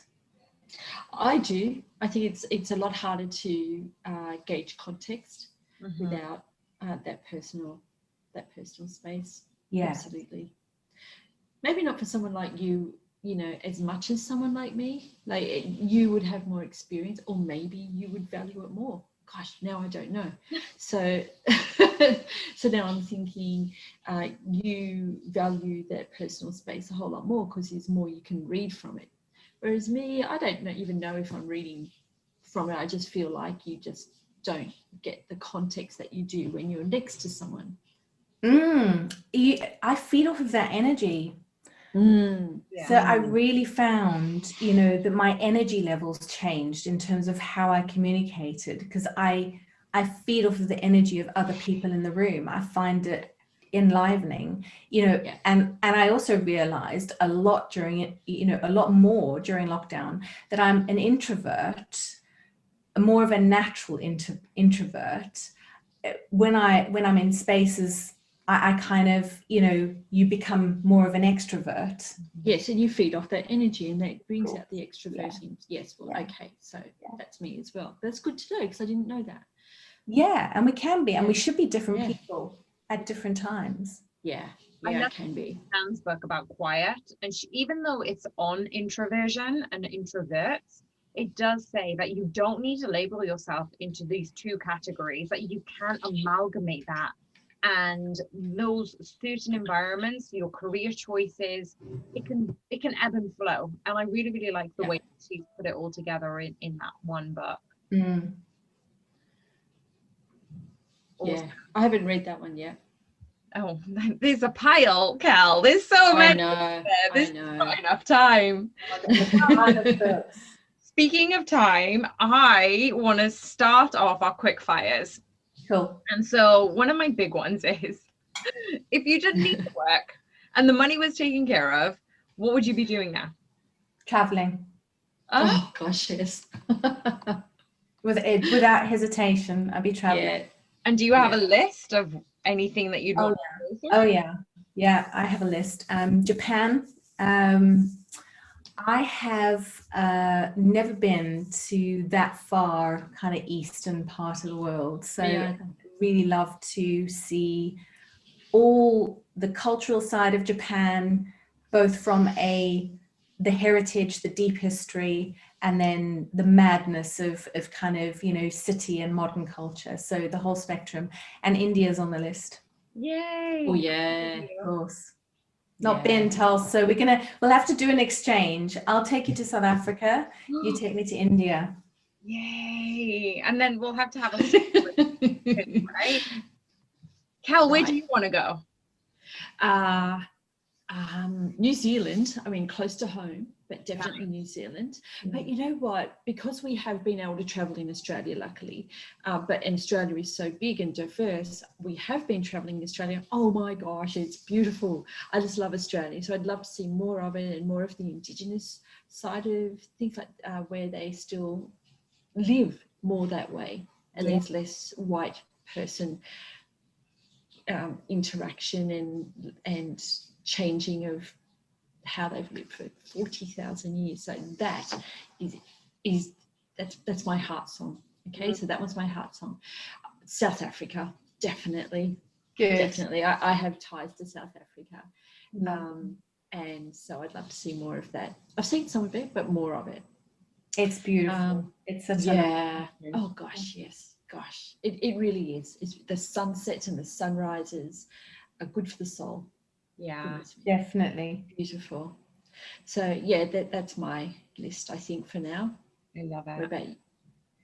I do. I think it's a lot harder to gauge context without that personal space. Yeah, absolutely. Maybe not for someone like you, you know, as much as someone like me. Like you would have more experience, or maybe you would value it more. Gosh, now I don't know. So, so now I'm thinking you value that personal space a whole lot more because there's more you can read from it. Whereas me, I don't even know if I'm reading from it. I just feel like you just don't get the context that you do when you're next to someone. I feed off of that energy. So I really found, you know, that my energy levels changed in terms of how I communicated because I feed off of the energy of other people in the room. I find it enlivening, you know, and I also realized a lot during it, you know, a lot more during lockdown that I'm an introvert, more of a natural introvert. When I'm in spaces, I kind of, you know, you become more of an extrovert. Yes, and you feed off that energy and that brings out the extroverting. Yes, well, okay, so that's me as well. That's good to know because I didn't know that. Yeah, and we can be, and we should be different people at different times. Yeah, I can be. Anne's book about quiet, and even though it's on introversion and introverts, it does say that you don't need to label yourself into these two categories, that you can amalgamate that. And those certain environments, your career choices, it can ebb and flow. And I really, really like the way she put it all together in that one book. Yeah, I haven't read that one yet. Oh, there's a pile, Cal. There's so many. There's not enough time. Speaking of time, I want to start off our quick fires. Cool. And so one of my big ones is, if you didn't need to work and the money was taken care of, what would you be doing now? Traveling. Oh gosh, yes. Without hesitation, I'd be traveling. Yeah. And do you have a list of anything that you'd want to go for? Oh yeah. Yeah, I have a list. Japan. I have never been to that far kind of eastern part of the world. So I'd really love to see all the cultural side of Japan, both from the heritage, the deep history, and then the madness of kind of, you know, city and modern culture. So the whole spectrum. And India's on the list. Yay! Oh yeah. Of course. not been, Tulsa. So we'll have to do an exchange. I'll take you to South Africa. You take me to India. Yay! And then we'll have to have a right? Cal, where do you want to go? New Zealand, I mean, close to home, but definitely New Zealand. But you know what? Because we have been able to travel in Australia, luckily, and Australia is so big and diverse, we have been traveling in Australia. Oh my gosh, it's beautiful. I just love Australia. So I'd love to see more of it and more of the Indigenous side of things, like where they still live more that way. And there's less white person interaction and changing of how they've lived for 40,000 years. So that that's my heart song. Okay, so that was my heart song. South Africa, definitely. Good. Definitely. I have ties to South Africa. And so I'd love to see more of that. I've seen some of it, but more of it. It's beautiful. It's such oh gosh, yes. Gosh, it really is. It's the sunsets and the sunrises are good for the soul. Yeah, definitely. Beautiful. So yeah, that's my list, I think, for now. I love it.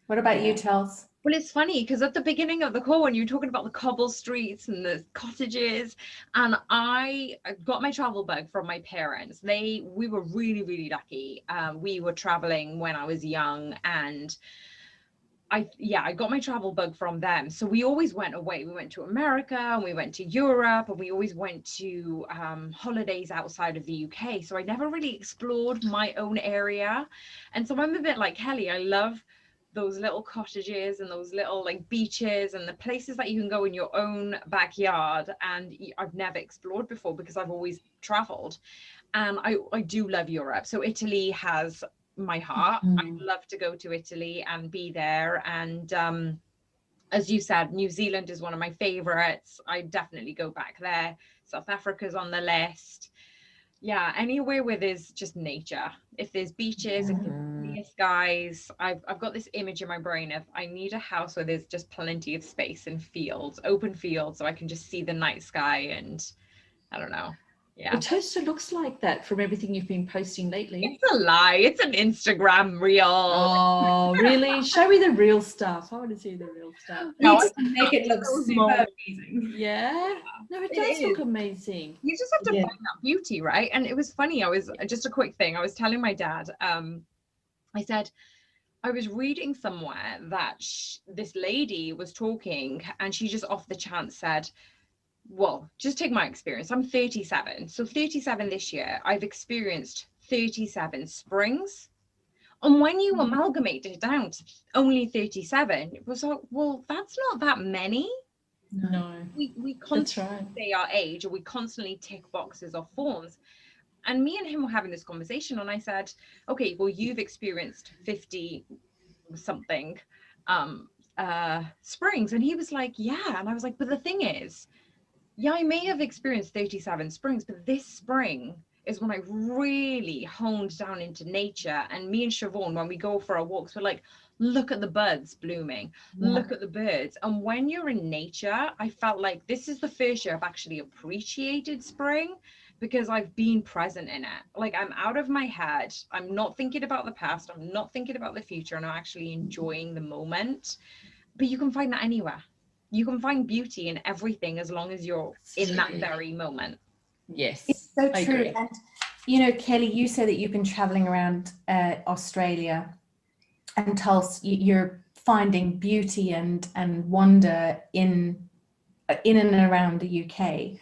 What about you, Tels? Well, it's funny because at the beginning of the call, when you were talking about the cobble streets and the cottages, and I got my travel bug from my parents. We were really, really lucky. We were traveling when I was young, and I got my travel bug from them. So we always went away. We went to America and we went to Europe, and we always went to holidays outside of the UK. So I never really explored my own area. And so I'm a bit like Kelly. I love those little cottages and those little like beaches and the places that you can go in your own backyard. And I've never explored before because I've always traveled. And I do love Europe. So Italy has my heart. I'd love to go to Italy and be there. And as you said, New Zealand is one of my favorites. I definitely go back there. South Africa's on the list. Yeah, anywhere where there's just nature. If there's beaches, if there's clear skies. I've got this image in my brain of I need a house where there's just plenty of space and fields, open fields, so I can just see the night sky. And I don't know. Yeah. Well, Toaster looks like that from everything you've been posting lately. It's a lie. It's an Instagram reel. Oh, really? Show me the real stuff. I want to see the real stuff. No, I can make it look super amazing. Yeah. No, it does look amazing. You just have to find that beauty, right? And it was funny. Just a quick thing. I was telling my dad, I said, I was reading somewhere that this lady was talking, and she just off the chance said, well, just take my experience. I'm 37. So 37 this year, I've experienced 37 springs. And when you amalgamate it down to only 37, it was like, well, that's not that many. No. We constantly say our age, or we constantly tick boxes or forms. And me and him were having this conversation, and I said, okay, well, you've experienced 50 something springs. And he was like, yeah. And I was like, but the thing is, yeah, I may have experienced 37 springs, but this spring is when I really honed down into nature. And me and Shavaun, when we go for our walks, we're like, look at the buds blooming, look at the birds. And when you're in nature, I felt like this is the first year I've actually appreciated spring, because I've been present in it. Like, I'm out of my head. I'm not thinking about the past. I'm not thinking about the future. And I'm actually enjoying the moment. But you can find that anywhere. You can find beauty in everything as long as you're in that very moment. Yes. It's so true. And, you know, Kelly, you say that you've been traveling around Australia, and Tulsa, you're finding beauty and wonder in and around the UK.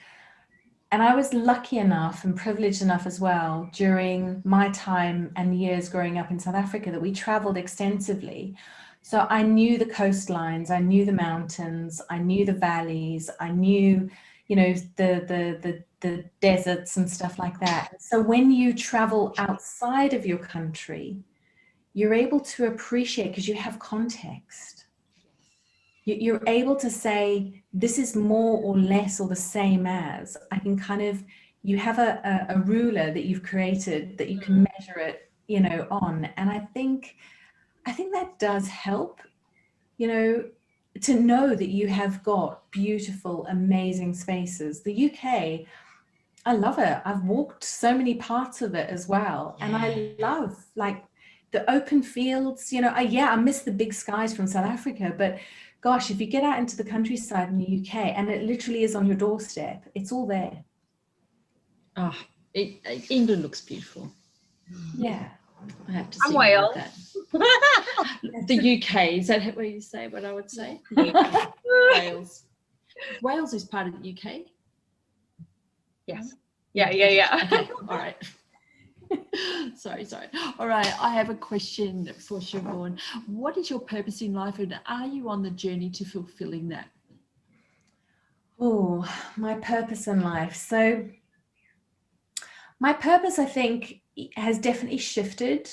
And I was lucky enough and privileged enough as well during my time and years growing up in South Africa that we traveled extensively. So I knew the coastlines, I knew the mountains, I knew the valleys, I knew, you know, the deserts and stuff like that. So when you travel outside of your country, you're able to appreciate, because you have context. You're able to say, this is more or less or the same as. I can kind of, you have a ruler that you've created that you can measure it, you know, on. And I think that does help, you know, to know that you have got beautiful, amazing spaces. The UK, I love it. I've walked so many parts of it as well. And I love like the open fields, you know, I miss the big skies from South Africa, but gosh, if you get out into the countryside in the UK and it literally is on your doorstep, it's all there. Oh, England looks beautiful. Yeah. I have to And say about Wales. that. The UK, is that what you say? What I would say? Wales. Wales is part of the UK. Yes. Yeah. Okay, all right. Sorry. All right, I have a question for Shavaun. What is your purpose in life, and are you on the journey to fulfilling that? Oh, my purpose in life. So my purpose, I think, has definitely shifted.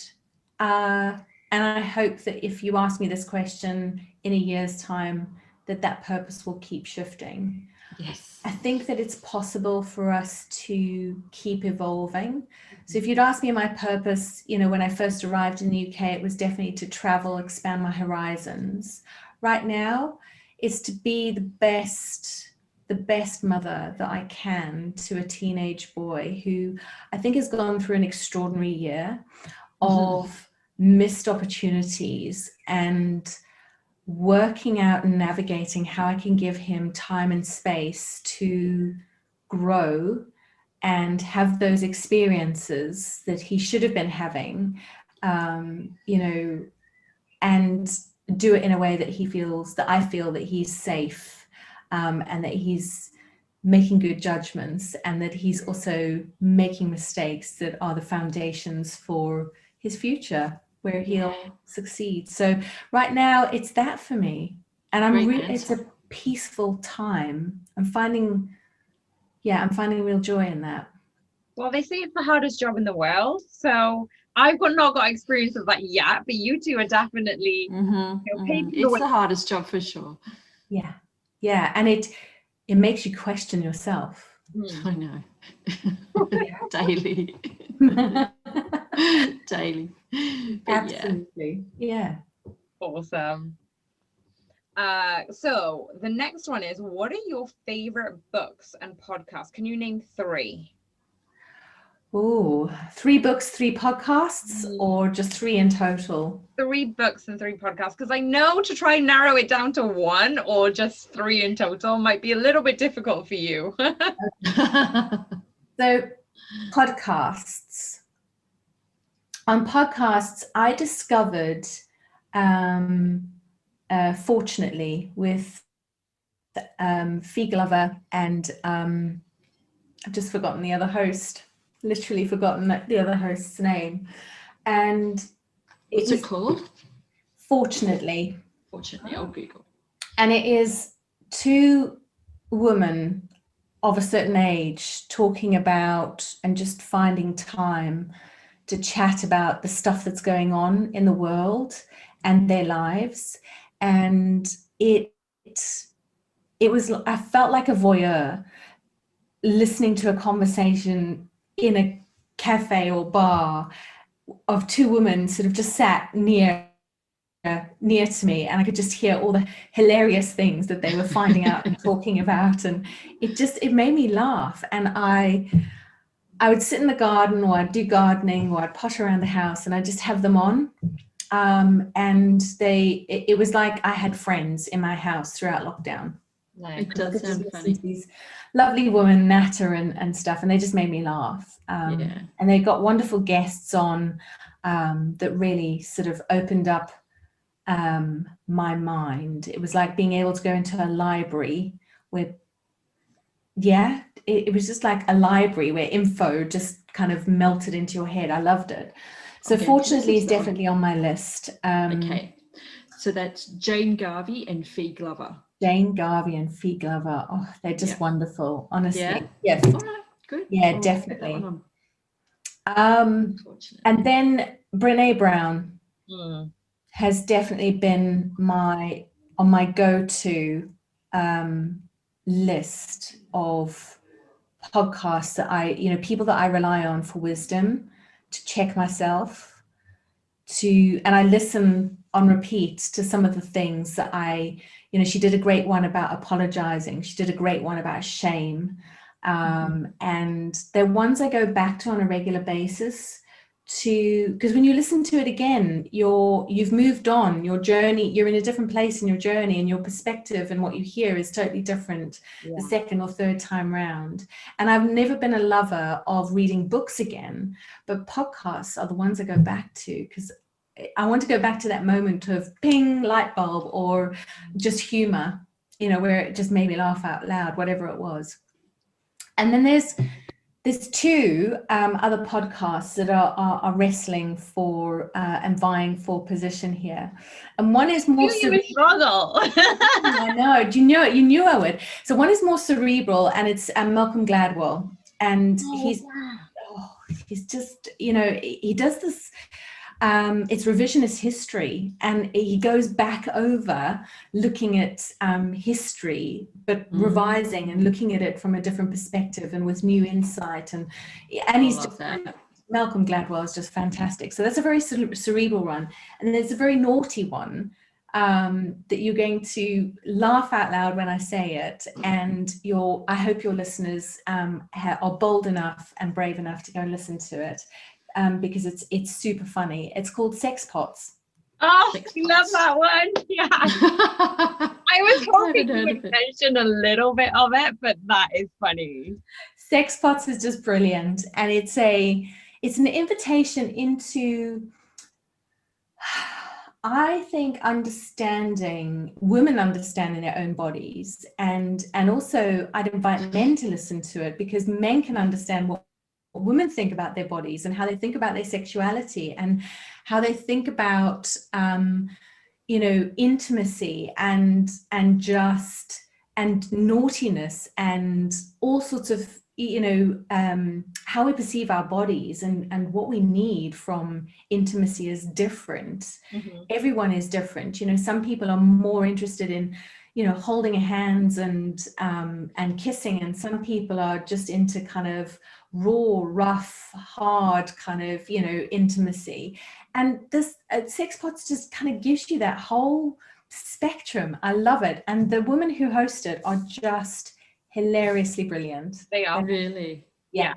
And I hope that if you ask me this question in a year's time, that purpose will keep shifting. Yes. I think that it's possible for us to keep evolving. So if you'd asked me my purpose, you know, when I first arrived in the UK, it was definitely to travel, expand my horizons. Right now, it's to be the best mother that I can to a teenage boy who I think has gone through an extraordinary year of missed opportunities and working out and navigating how I can give him time and space to grow and have those experiences that he should have been having, you know, and do it in a way that I feel that he's safe, and that he's making good judgments, and that he's also making mistakes that are the foundations for his future, where he'll succeed. So right now it's that for me, and it's a peaceful time. I'm finding real joy in that. Well, they say it's the hardest job in the world, so I've not got experience of that yet, but you two are definitely it's the hardest job for sure. Yeah, and it makes you question yourself. I know. Daily. But absolutely. Yeah. Awesome. So the next one is, what are your favorite books and podcasts? Can you name 3? Oh, 3 books, 3 podcasts, or just 3 in total? 3 books and 3 podcasts, because I know to try and narrow it down to 1 or just 3 in total might be a little bit difficult for you. So podcasts. On podcasts, I discovered, fortunately, with Fee Glover and I've just forgotten the other host. Literally forgotten the other host's name. And what's it called? Fortunately, I'll Google. And it is 2 women of a certain age talking about and just finding time to chat about the stuff that's going on in the world and their lives. And it was, I felt like a voyeur listening to a conversation in a cafe or bar of 2 women sort of just sat near to me, and I could just hear all the hilarious things that they were finding out and talking about, and it made me laugh. And I would sit in the garden, or I'd do gardening, or I'd potter around the house, and I'd just have them on, and it was like I had friends in my house throughout lockdown. It does sound funny. These lovely women, natter and stuff, and they just made me laugh. And they got wonderful guests on that really sort of opened up my mind. It was like being able to go into a library where, it was just like a library where info just kind of melted into your head. I loved it. So Fortunately is definitely on my list. Okay, so that's Jane Garvey and Fee Glover. Jane Garvey and Fee Glover. Oh, they're just wonderful, honestly. Yeah. Yes. All right, good. Yeah, definitely. And then Brené Brown has definitely been on my go-to list of podcasts that people that I rely on for wisdom, to check myself, and I listen on repeat to some of the things that she did a great one about apologizing. She did a great one about shame. And they're ones I go back to on a regular basis, because when you listen to it again, you've moved on your journey, you're in a different place in your journey, and your perspective and what you hear is totally different the second or third time round. And I've never been a lover of reading books again, but podcasts are the ones I go back to, because I want to go back to that moment of ping, light bulb, or just humor, where it just made me laugh out loud, whatever it was. And then there's two other podcasts that are wrestling for and vying for position here, and one is more struggle. I know. Do you know it? You knew I would. So one is more cerebral, and it's Malcolm Gladwell, and he's just he does this. It's revisionist history, and he goes back over looking at history, but revising and looking at it from a different perspective and with new insight. And he's just, Malcolm Gladwell is just fantastic. So that's a very cerebral one. And there's a very naughty one that you're going to laugh out loud when I say it. And I hope your listeners are bold enough and brave enough to go and listen to it. Because it's super funny. It's called Sex Pots. Oh, I love that one. Yeah. I was hoping you would mention a little bit of it, but that is funny. Sex Pots is just brilliant. And it's an invitation into, I think, women understanding their own bodies. And also I'd invite men to listen to it, because men can understand what women think about their bodies and how they think about their sexuality and how they think about intimacy and naughtiness and all sorts of how we perceive our bodies and what we need from intimacy is different. Everyone is different. Some people are more interested in holding hands and kissing, and some people are just into kind of raw, rough, hard kind of intimacy. And this Sex Pots just kind of gives you that whole spectrum. I love it. And the women who host it are just hilariously brilliant. They are. Really? Yeah.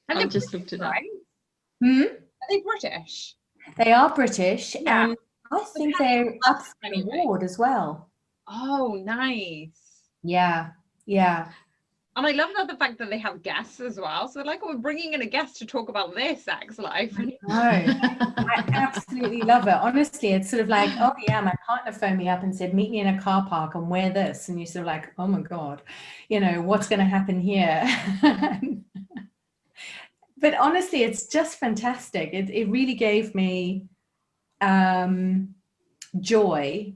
I've just looked it up. Are they British? They are British, and I think they're up for an award as well. Oh, nice. Yeah. And I love the fact that they have guests as well. So we're bringing in a guest to talk about their sex life. I absolutely love it. Honestly, it's sort of like, oh yeah, my partner phoned me up and said, meet me in a car park and wear this. And you're sort of like, oh my God, what's going to happen here? But honestly, it's just fantastic. It really gave me joy.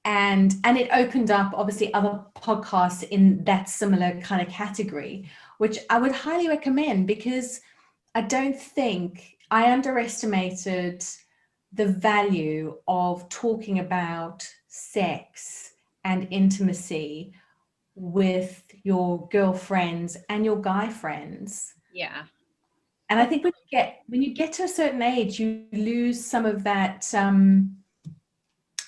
And it opened up obviously other podcasts in that similar kind of category, which I would highly recommend, because I don't think I underestimated the value of talking about sex and intimacy with your girlfriends and your guy friends. Yeah. And I think when you get to a certain age, you lose some of that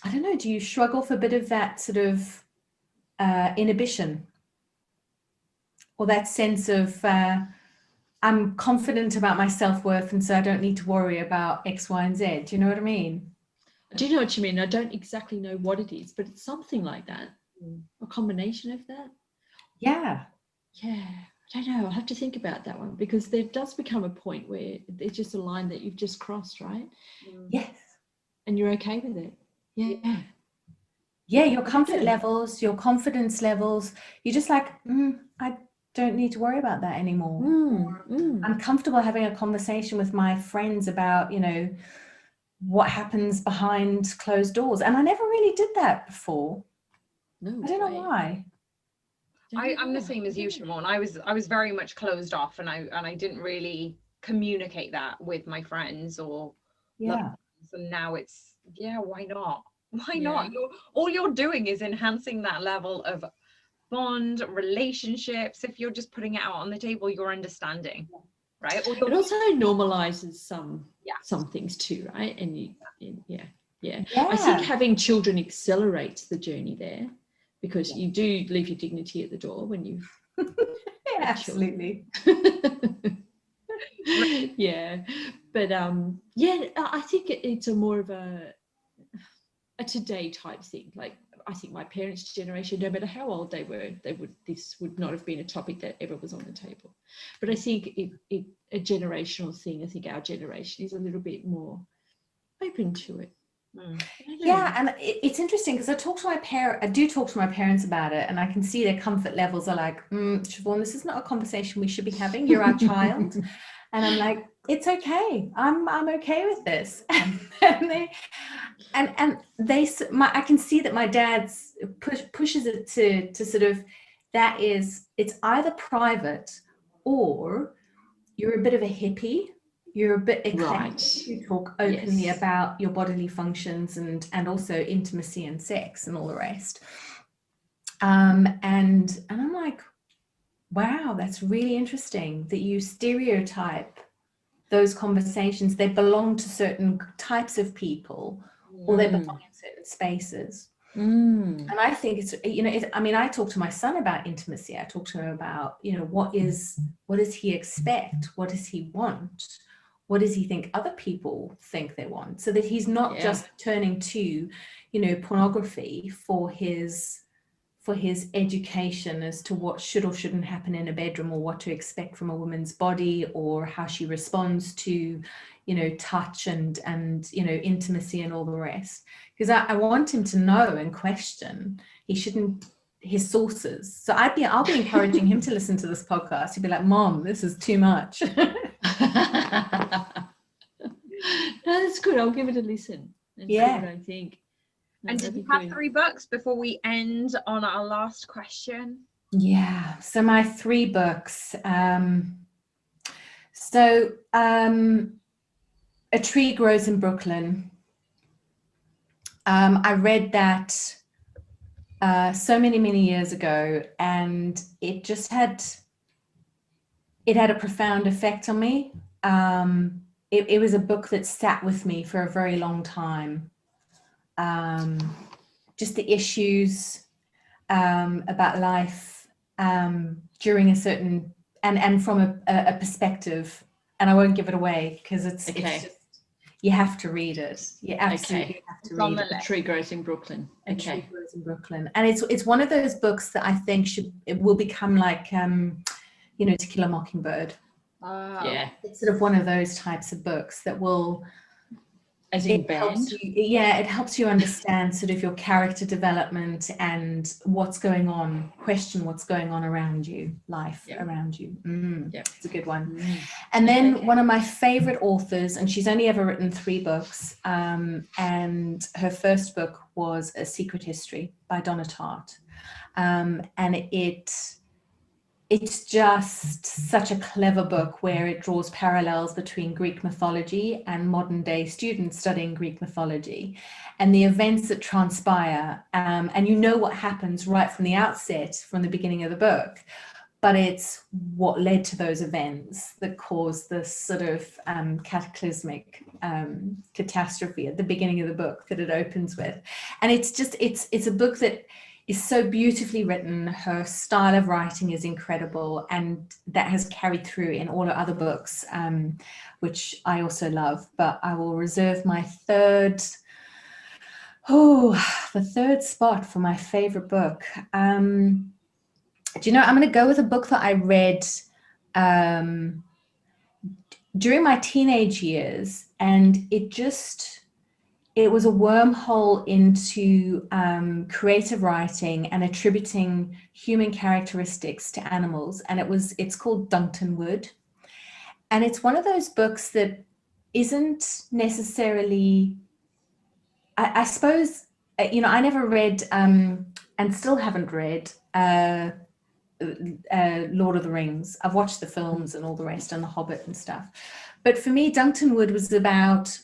I don't know, do you struggle for a bit of that sort of inhibition, or that sense of I'm confident about my self-worth, and so I don't need to worry about X, Y, and Z? Do you know what I mean? I do know what you mean. I don't exactly know what it is, but it's something like that. A combination of that. Yeah. I don't know. I'll have to think about that one, because there does become a point where it's just a line that you've just crossed, right? Yes. And you're okay with it. Yeah, your comfort levels, your confidence levels, you're just like, I don't need to worry about that anymore. I'm comfortable having a conversation with my friends about, what happens behind closed doors. And I never really did that before. I don't know why. I'm the same as you, Shavaun. I was very much closed off, and I didn't really communicate that with my friends or loved ones. And now it's why not? Why not? All you're doing is enhancing that level of bond, relationships. If you're just putting it out on the table, you're understanding, right? It also normalizes some things too, right? And I think having children accelerates the journey there, because you do leave your dignity at the door when you Absolutely. Yeah, but yeah, I think it's a more of a today type thing. Like, I think my parents' generation, no matter how old they were, this would not have been a topic that ever was on the table. But I think it a generational thing. I think our generation is a little bit more open to it. Yeah, and it's interesting because I do talk to my parents about it, and I can see their comfort levels are like, Shavaun, this is not a conversation we should be having. You're our child. And I'm like, it's okay. I'm okay with this. I can see that my dad's pushes it to sort of, it's either private or you're a bit of a hippie. You're a bit eclectic. You talk openly about your bodily functions and also intimacy and sex and all the rest. And I'm like, wow, that's really interesting that you stereotype those conversations. They belong to certain types of people, or they belong in certain spaces. And I think it's, I mean, I talk to my son about intimacy. I talk to him about, what does he expect? What does he want? What does he think other people think they want? So that he's not just turning to, pornography for his education as to what should or shouldn't happen in a bedroom, or what to expect from a woman's body, or how she responds to, touch and intimacy and all the rest. Because I want him to know and question. He shouldn't, his sources. So I'll be encouraging him to listen to this podcast. He'd be like, Mom, this is too much. No, that's good. I'll give it a listen and see what I think. And did you have 3 books before we end on our last question? Yeah, so my 3 books. A Tree Grows in Brooklyn. I read that so many years ago, and it just had a profound effect on me. It was a book that sat with me for a very long time. Just the issues about life during a certain and from a perspective, and I won't give it away because it's just, you have to read it. You absolutely have to read it. A Tree Grows in Brooklyn. A Tree Grows in Brooklyn, and it's one of those books that I think will become like To Kill a Mockingbird. It's sort of one of those types of books that will, as in it helps you understand sort of your character development and what's going on, question what's going on around you, life around you. It's a good one. And then one of my favorite authors, and she's only ever written 3 books, and her first book was A Secret History by Donna Tartt. And it's just such a clever book where it draws parallels between Greek mythology and modern day students studying Greek mythology and the events that transpire. And what happens right from the outset, from the beginning of the book, but it's what led to those events that caused this sort of cataclysmic catastrophe at the beginning of the book that it opens with. And it's a book that is so beautifully written. Her style of writing is incredible, and that has carried through in all her other books, which I also love. But I will reserve my third spot for my favorite book. I'm going to go with a book that I read during my teenage years, and it was a wormhole into creative writing and attributing human characteristics to animals. And it's called Duncton Wood. And it's one of those books that isn't necessarily, I suppose, I never read and still haven't read Lord of the Rings. I've watched the films and all the rest and The Hobbit and stuff. But for me, Duncton Wood was about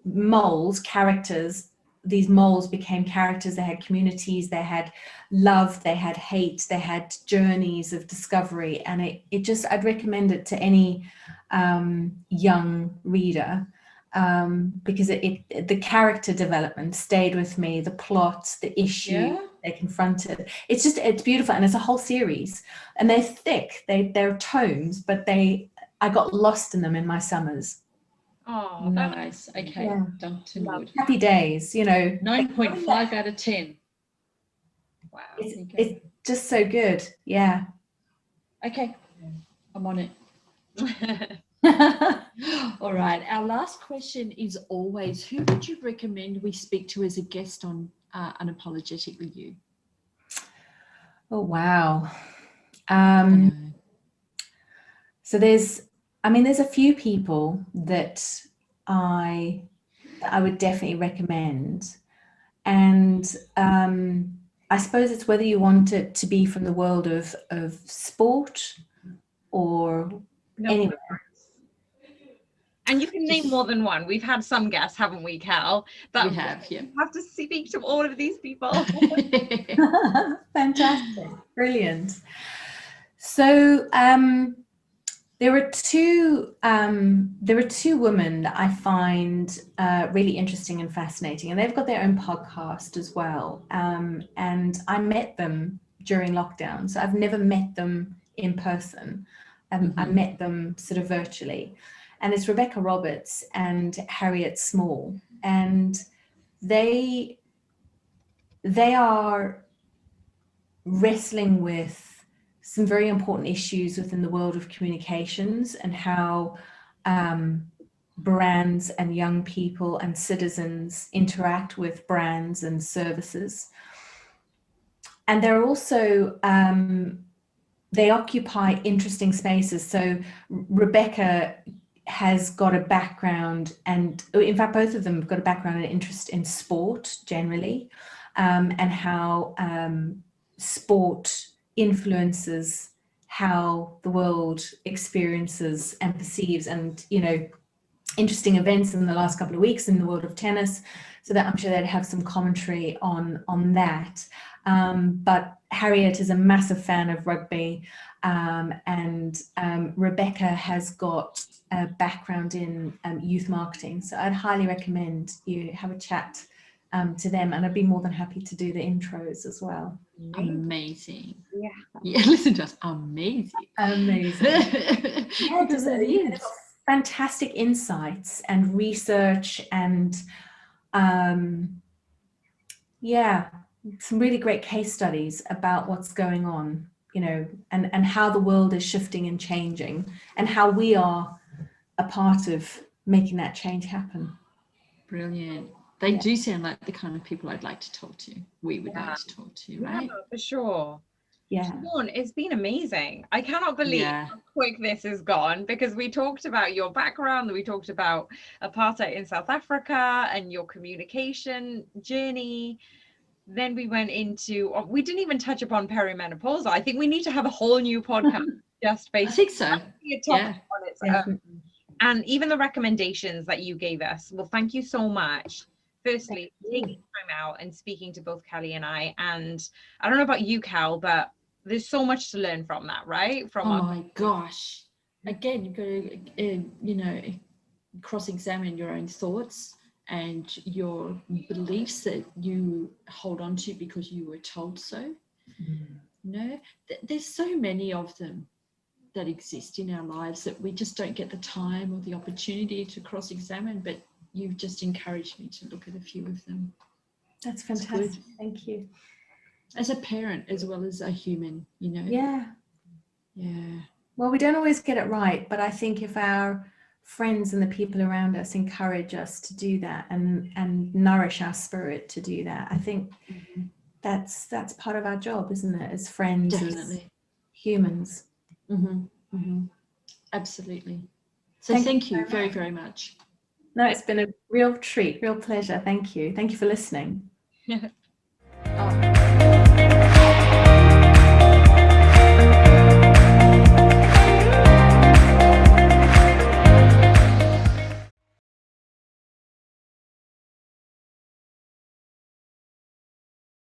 moles, characters. These moles became characters. They had communities, they had love, they had hate, they had journeys of discovery. And I'd recommend it to any young reader. because the character development stayed with me, the plot, the issue they confronted. It's beautiful, and it's a whole series, and they're thick. They're tomes, but I got lost in them in my summers. Oh, nice. Okay, Yeah. done to wood. Happy days, 9.5 out of 10. wow. It's just so good. Yeah. Okay, I'm on it. All right. Our last question is always, who would you recommend we speak to as a guest on Unapologetically You? Oh, wow. I So there's a few people that I would definitely recommend. And I suppose it's whether you want it to be from the world of sport or anywhere. And you can name more than one. We've had some guests, haven't we, Cal? But we have, yeah. You have to speak to all of these people. Fantastic. Brilliant. So there are two women that I find really interesting and fascinating, and they've got their own podcast as well. And I met them during lockdown, so I've never met them in person. I met them sort of virtually, and it's Rebecca Roberts and Harriet Small, and they are wrestling with some very important issues within the world of communications, and how brands and young people and citizens interact with brands and services. And they're also, they occupy interesting spaces. So Rebecca has got a background, and in fact, both of them have got a background and interest in sport generally, and how sport influences how the world experiences and perceives, and interesting events in the last couple of weeks in the world of tennis, so that I'm sure they'd have some commentary on that. But Harriet is a massive fan of rugby, and Rebecca has got a background in youth marketing, so I'd highly recommend you have a chat to them, and I'd be more than happy to do the intros as well. Amazing. Yeah, listen to us. Amazing. Yeah, just fantastic insights and research, and some really great case studies about what's going on, and how the world is shifting and changing, and how we are a part of making that change happen. Brilliant. They do sound like the kind of people I'd like to talk to. We would like to talk to, right? Yeah, for sure. Yeah. Shavaun, it's been amazing. I cannot believe how quick this has gone, because we talked about your background, we talked about apartheid in South Africa and your communication journey. Then we went into, we didn't even touch upon perimenopause. I think we need to have a whole new podcast just based. I think so. On its own. And even the recommendations that you gave us. Well, thank you so much. Firstly, taking time out and speaking to both Kelly and I. And I don't know about you, Cal, but there's so much to learn from that, right? My gosh. Again, you've got to, cross-examine your own thoughts and your beliefs that you hold on to because you were told so. There's so many of them that exist in our lives that we just don't get the time or the opportunity to cross-examine, but you've just encouraged me to look at a few of them. That's fantastic. Thank you. As a parent as well as a human, Yeah. Yeah. Well, we don't always get it right, but I think if our friends and the people around us encourage us to do that and nourish our spirit to do that, I think that's part of our job, isn't it? As friends, definitely, as humans. Absolutely. So thank you very, very much. No, it's been a real treat, real pleasure. Thank you. Thank you for listening. Oh.